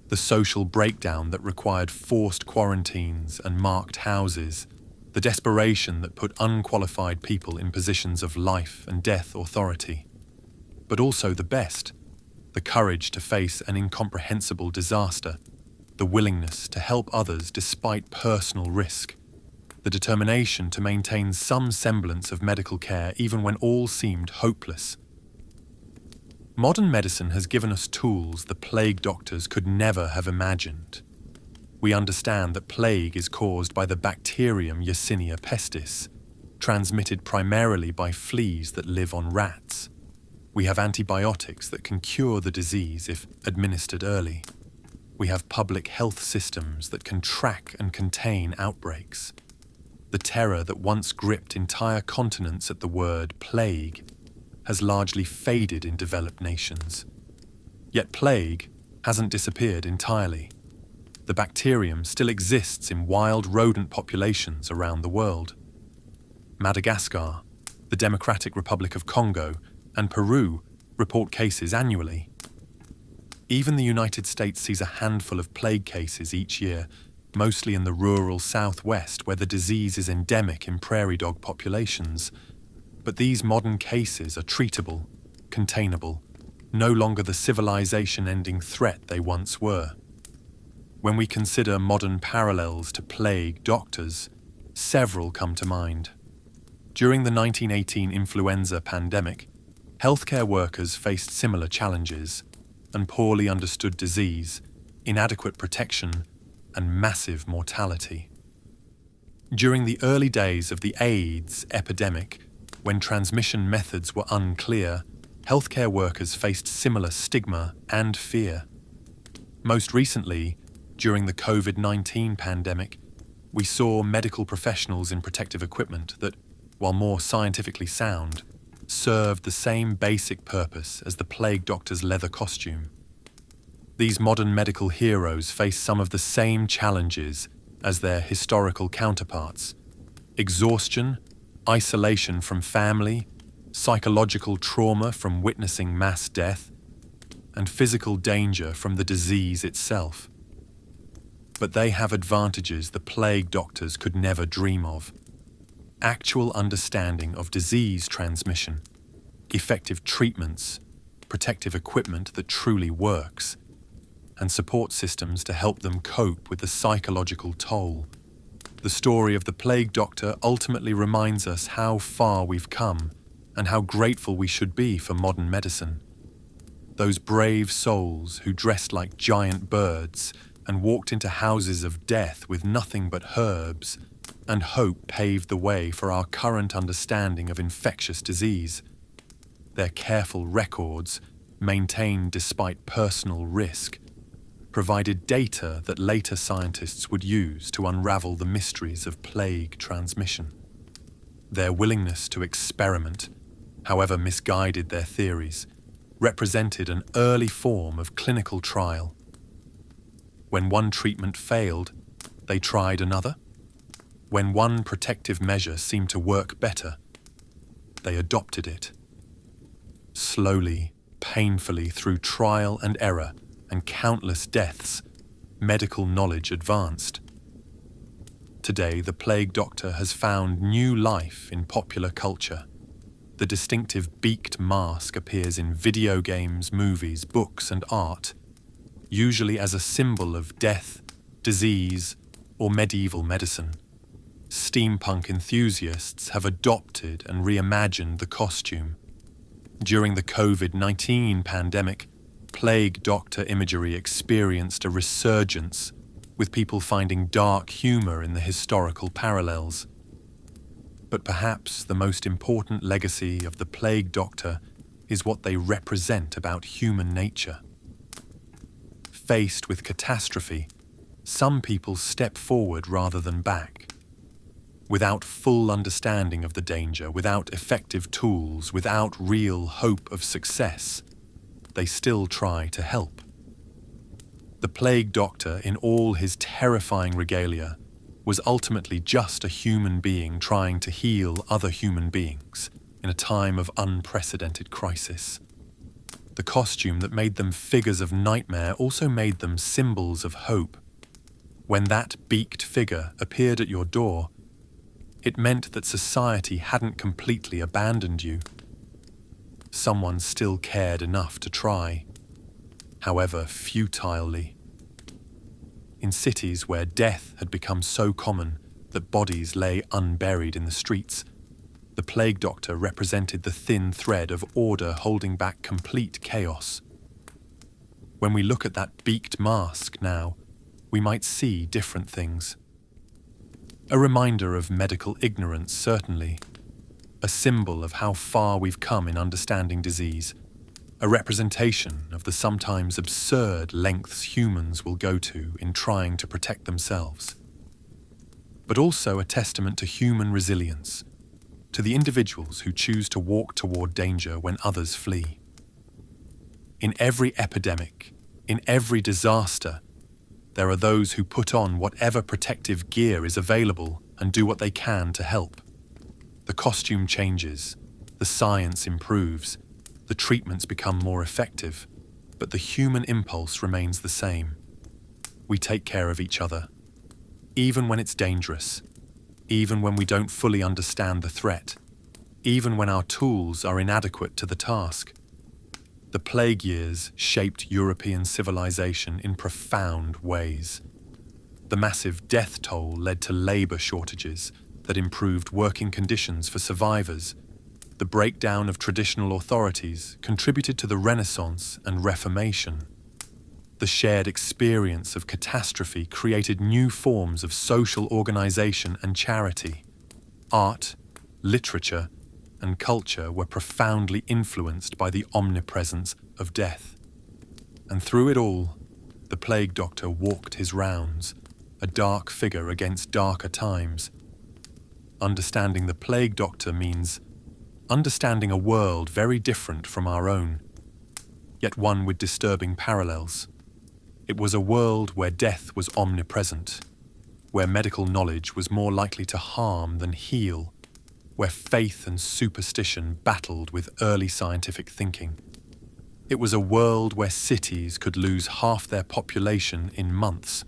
the social breakdown that required forced quarantines and marked houses, the desperation that put unqualified people in positions of life and death authority. But also the best, the courage to face an incomprehensible disaster, the willingness to help others despite personal risk, the determination to maintain some semblance of medical care even when all seemed hopeless. Modern medicine has given us tools the plague doctors could never have imagined. We understand that plague is caused by the bacterium Yersinia pestis, transmitted primarily by fleas that live on rats. We have antibiotics that can cure the disease if administered early. We have public health systems that can track and contain outbreaks. The terror that once gripped entire continents at the word plague has largely faded in developed nations. Yet plague hasn't disappeared entirely. The bacterium still exists in wild rodent populations around the world. Madagascar, the Democratic Republic of Congo, and Peru report cases annually. Even the United States sees a handful of plague cases each year, mostly in the rural southwest where the disease is endemic in prairie dog populations. But these modern cases are treatable, containable, no longer the civilization-ending threat they once were. When we consider modern parallels to plague doctors, several come to mind. During the 1918 influenza pandemic, healthcare workers faced similar challenges, and poorly understood disease, inadequate protection, and massive mortality. During the early days of the AIDS epidemic, when transmission methods were unclear, healthcare workers faced similar stigma and fear. Most recently, during the COVID-19 pandemic, we saw medical professionals in protective equipment that, while more scientifically sound, served the same basic purpose as the plague doctor's leather costume. These modern medical heroes face some of the same challenges as their historical counterparts: exhaustion, isolation from family, psychological trauma from witnessing mass death, and physical danger from the disease itself. But they have advantages the plague doctors could never dream of: actual understanding of disease transmission, effective treatments, protective equipment that truly works, and support systems to help them cope with the psychological toll. The story of the plague doctor ultimately reminds us how far we've come and how grateful we should be for modern medicine. those brave souls who dressed like giant birds and walked into houses of death with nothing but herbs, and hope paved the way for our current understanding of infectious disease. Their careful records, maintained despite personal risk, provided data that later scientists would use to unravel the mysteries of plague transmission. Their willingness to experiment, however misguided their theories, represented an early form of clinical trial. When one treatment failed, they tried another. When one protective measure seemed to work better, they adopted it. Slowly, painfully, through trial and error and countless deaths, medical knowledge advanced. Today, the plague doctor has found new life in popular culture. The distinctive beaked mask appears in video games, movies, books, and art, usually as a symbol of death, disease, or medieval medicine. Steampunk enthusiasts have adopted and reimagined the costume. During the COVID-19 pandemic, plague doctor imagery experienced a resurgence, with people finding dark humor in the historical parallels. But perhaps the most important legacy of the plague doctor is what they represent about human nature. Faced with catastrophe, some people step forward rather than back. Without full understanding of the danger, without effective tools, without real hope of success, they still try to help. The plague doctor, in all his terrifying regalia, was ultimately just a human being trying to heal other human beings in a time of unprecedented crisis. The costume that made them figures of nightmare also made them symbols of hope. When that beaked figure appeared at your door, it meant that society hadn't completely abandoned you. Someone still cared enough to try, however futilely. In cities where death had become so common that bodies lay unburied in the streets, the plague doctor represented the thin thread of order holding back complete chaos. When we look at that beaked mask now, we might see different things. A reminder of medical ignorance, certainly. A symbol of how far we've come in understanding disease. A representation of the sometimes absurd lengths humans will go to in trying to protect themselves. But also a testament to human resilience, to the individuals who choose to walk toward danger when others flee. In every epidemic, in every disaster, there are those who put on whatever protective gear is available and do what they can to help. The costume changes, the science improves, the treatments become more effective, but the human impulse remains the same. We take care of each other, even when it's dangerous, even when we don't fully understand the threat, even when our tools are inadequate to the task. The plague years shaped European civilization in profound ways. The massive death toll led to labor shortages that improved working conditions for survivors. The breakdown of traditional authorities contributed to the Renaissance and Reformation. The shared experience of catastrophe created new forms of social organization and charity. Art, literature, and culture were profoundly influenced by the omnipresence of death. And through it all, the plague doctor walked his rounds, a dark figure against darker times. Understanding the plague doctor means understanding a world very different from our own, yet one with disturbing parallels. It was a world where death was omnipresent, where medical knowledge was more likely to harm than heal, where faith and superstition battled with early scientific thinking. It was a world where cities could lose half their population in months,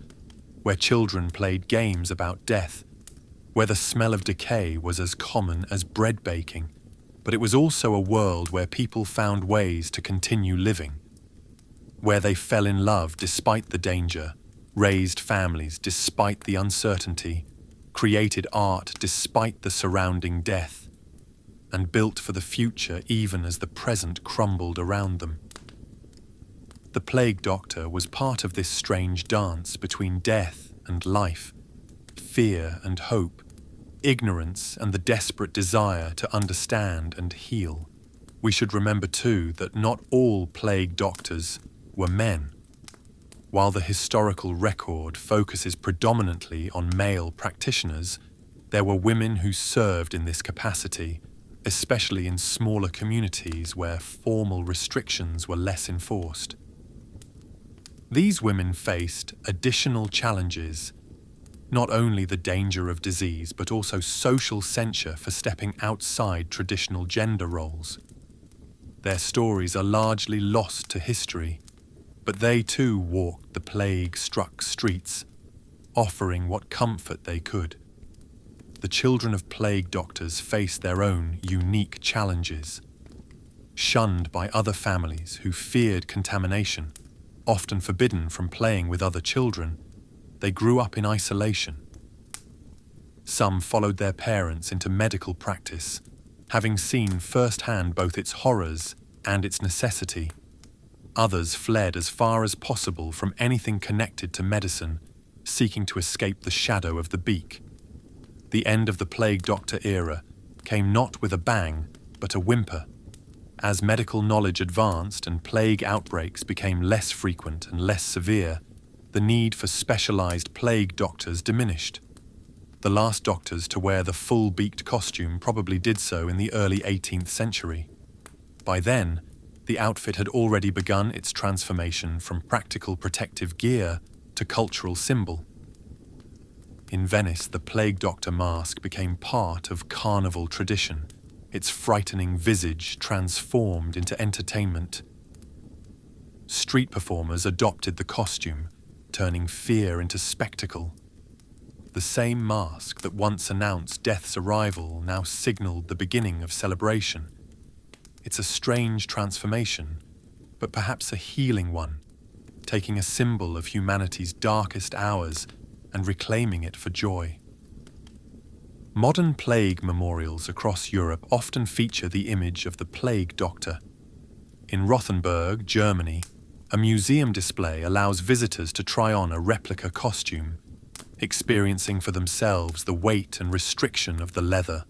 where children played games about death, where the smell of decay was as common as bread baking. But it was also a world where people found ways to continue living, where they fell in love despite the danger, raised families despite the uncertainty, created art despite the surrounding death, and built for the future even as the present crumbled around them. The plague doctor was part of this strange dance between death and life, fear and hope, ignorance and the desperate desire to understand and heal. We should remember too that not all plague doctors were men. While the historical record focuses predominantly on male practitioners, there were women who served in this capacity, especially in smaller communities where formal restrictions were less enforced. These women faced additional challenges, not only the danger of disease but also social censure for stepping outside traditional gender roles. Their stories are largely lost to history, but they too walked the plague-struck streets, offering what comfort they could. The children of plague doctors faced their own unique challenges. Shunned by other families who feared contamination, often forbidden from playing with other children, they grew up in isolation. Some followed their parents into medical practice, having seen firsthand both its horrors and its necessity. Others fled as far as possible from anything connected to medicine, seeking to escape the shadow of the beak. The end of the plague doctor era came not with a bang, but a whimper. As medical knowledge advanced and plague outbreaks became less frequent and less severe, the need for specialized plague doctors diminished. The last doctors to wear the full-beaked costume probably did so in the early 18th century. By then, the outfit had already begun its transformation from practical protective gear to cultural symbol. In Venice, the plague doctor mask became part of carnival tradition, its frightening visage transformed into entertainment. Street performers adopted the costume, turning fear into spectacle. The same mask that once announced death's arrival now signaled the beginning of celebration. It's a strange transformation, but perhaps a healing one, taking a symbol of humanity's darkest hours and reclaiming it for joy. Modern plague memorials across Europe often feature the image of the plague doctor. In Rothenburg, Germany, a museum display allows visitors to try on a replica costume, experiencing for themselves the weight and restriction of the leather,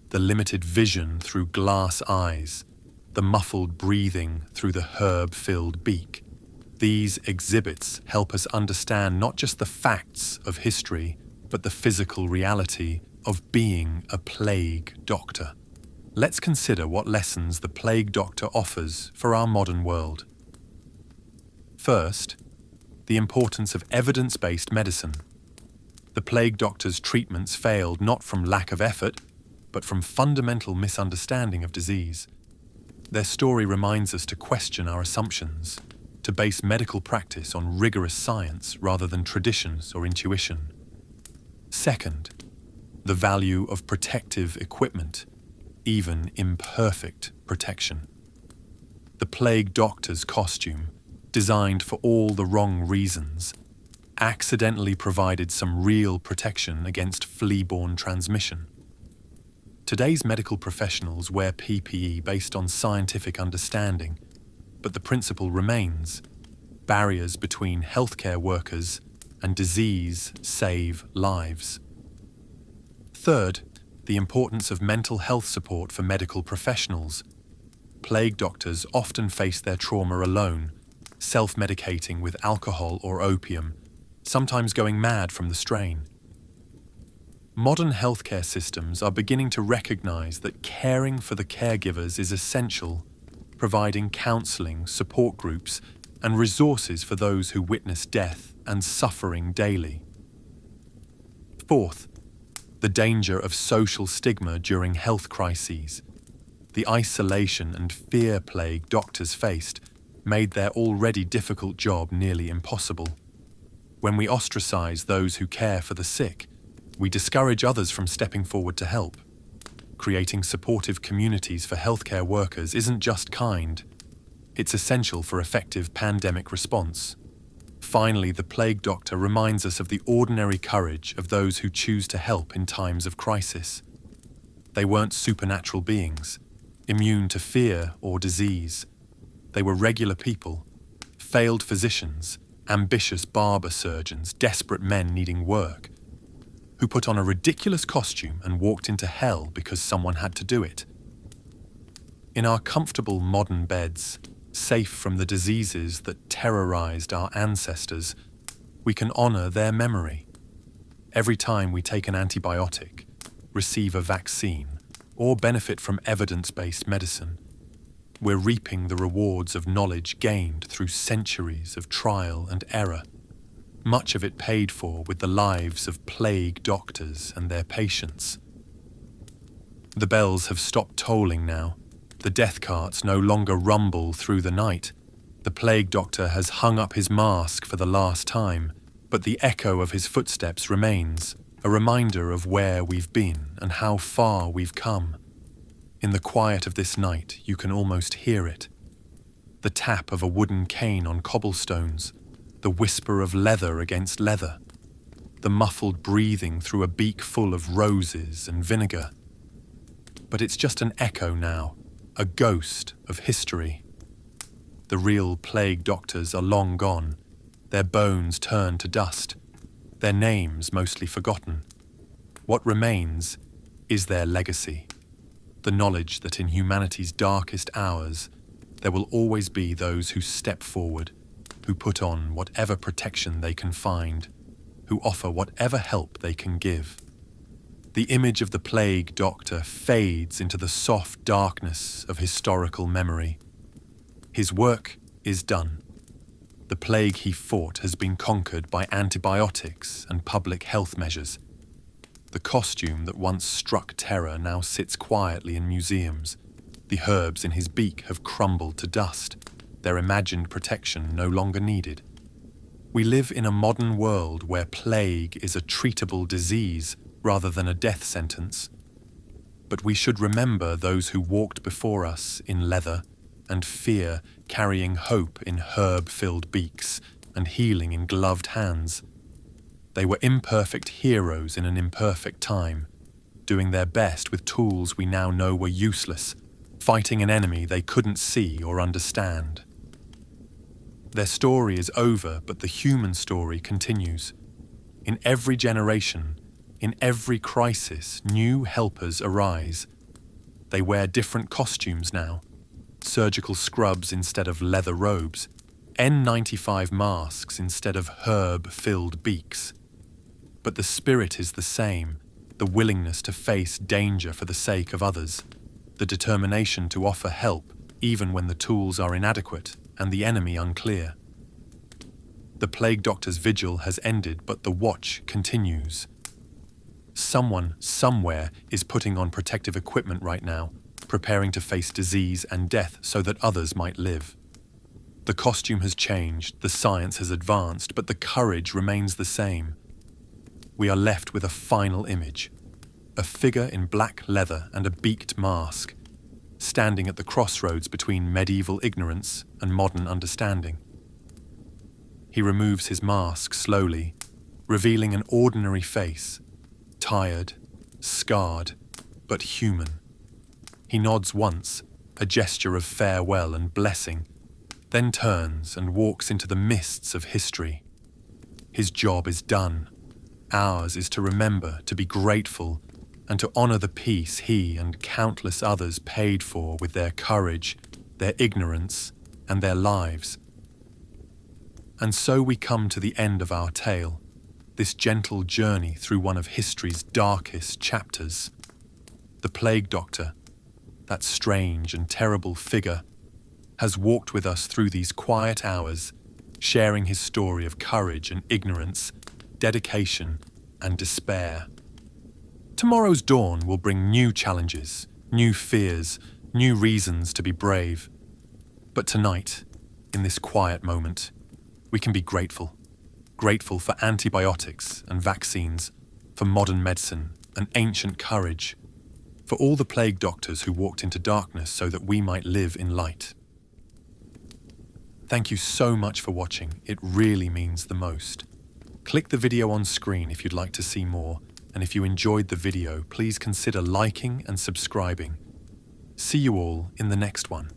the limited vision through glass eyes, the muffled breathing through the herb-filled beak. These exhibits help us understand not just the facts of history, but the physical reality of being a plague doctor. Let's consider what lessons the plague doctor offers for our modern world. First, the importance of evidence-based medicine. The plague doctor's treatments failed not from lack of effort, but from fundamental misunderstanding of disease. Their story reminds us to question our assumptions, to base medical practice on rigorous science rather than traditions or intuition. Second, the value of protective equipment, even imperfect protection. The plague doctor's costume, designed for all the wrong reasons, accidentally provided some real protection against flea-borne transmission. Today's medical professionals wear PPE based on scientific understanding, but the principle remains: barriers between healthcare workers and disease save lives. Third, the importance of mental health support for medical professionals. Plague doctors often face their trauma alone, self-medicating with alcohol or opium, sometimes going mad from the strain. Modern healthcare systems are beginning to recognize that caring for the caregivers is essential, providing counseling, support groups, and resources for those who witness death and suffering daily. Fourth, the danger of social stigma during health crises. The isolation and fear plague doctors faced made their already difficult job nearly impossible. When we ostracize those who care for the sick, we discourage others from stepping forward to help. Creating supportive communities for healthcare workers isn't just kind, it's essential for effective pandemic response. Finally, the plague doctor reminds us of the ordinary courage of those who choose to help in times of crisis. They weren't supernatural beings, immune to fear or disease. They were regular people, failed physicians, ambitious barber surgeons, desperate men needing work, who put on a ridiculous costume and walked into hell because someone had to do it. In our comfortable modern beds, safe from the diseases that terrorized our ancestors, we can honor their memory. Every time we take an antibiotic, receive a vaccine, or benefit from evidence-based medicine, we're reaping the rewards of knowledge gained through centuries of trial and error, much of it paid for with the lives of plague doctors and their patients. The bells have stopped tolling now. The death carts no longer rumble through the night. The plague doctor has hung up his mask for the last time, but the echo of his footsteps remains, a reminder of where we've been and how far we've come. In the quiet of this night, you can almost hear it. The tap of a wooden cane on cobblestones, the whisper of leather against leather, the muffled breathing through a beak full of roses and vinegar. But it's just an echo now, a ghost of history. The real plague doctors are long gone, their bones turned to dust, their names mostly forgotten. What remains is their legacy. The knowledge that in humanity's darkest hours, there will always be those who step forward, who put on whatever protection they can find, who offer whatever help they can give. The image of the plague doctor fades into the soft darkness of historical memory. His work is done. The plague he fought has been conquered by antibiotics and public health measures. The costume that once struck terror now sits quietly in museums. The herbs in his beak have crumbled to dust, their imagined protection no longer needed. We live in a modern world where plague is a treatable disease rather than a death sentence. But we should remember those who walked before us in leather and fear, carrying hope in herb-filled beaks and healing in gloved hands. They were imperfect heroes in an imperfect time, doing their best with tools we now know were useless, fighting an enemy they couldn't see or understand. Their story is over, but the human story continues. In every generation, in every crisis, new helpers arise. They wear different costumes now, surgical scrubs instead of leather robes, N95 masks instead of herb-filled beaks. But the spirit is the same, the willingness to face danger for the sake of others, the determination to offer help even when the tools are inadequate and the enemy unclear. The plague doctor's vigil has ended, but the watch continues. Someone, somewhere, is putting on protective equipment right now, preparing to face disease and death so that others might live. The costume has changed, the science has advanced, but the courage remains the same. We are left with a final image, a figure in black leather and a beaked mask, standing at the crossroads between medieval ignorance and modern understanding. He removes his mask slowly, revealing an ordinary face, tired, scarred, but human. He nods once, a gesture of farewell and blessing, then turns and walks into the mists of history. His job is done. Ours is to remember, to be grateful, and to honor the peace he and countless others paid for with their courage, their ignorance, and their lives. And so we come to the end of our tale, this gentle journey through one of history's darkest chapters. The plague doctor, that strange and terrible figure, has walked with us through these quiet hours, sharing his story of courage and ignorance, dedication and despair. Tomorrow's dawn will bring new challenges, new fears, new reasons to be brave. But tonight, in this quiet moment, we can be grateful. Grateful for antibiotics and vaccines, for modern medicine and ancient courage, for all the plague doctors who walked into darkness so that we might live in light. Thank you so much for watching. It really means the most. Click the video on screen if you'd like to see more, and if you enjoyed the video, please consider liking and subscribing. See you all in the next one.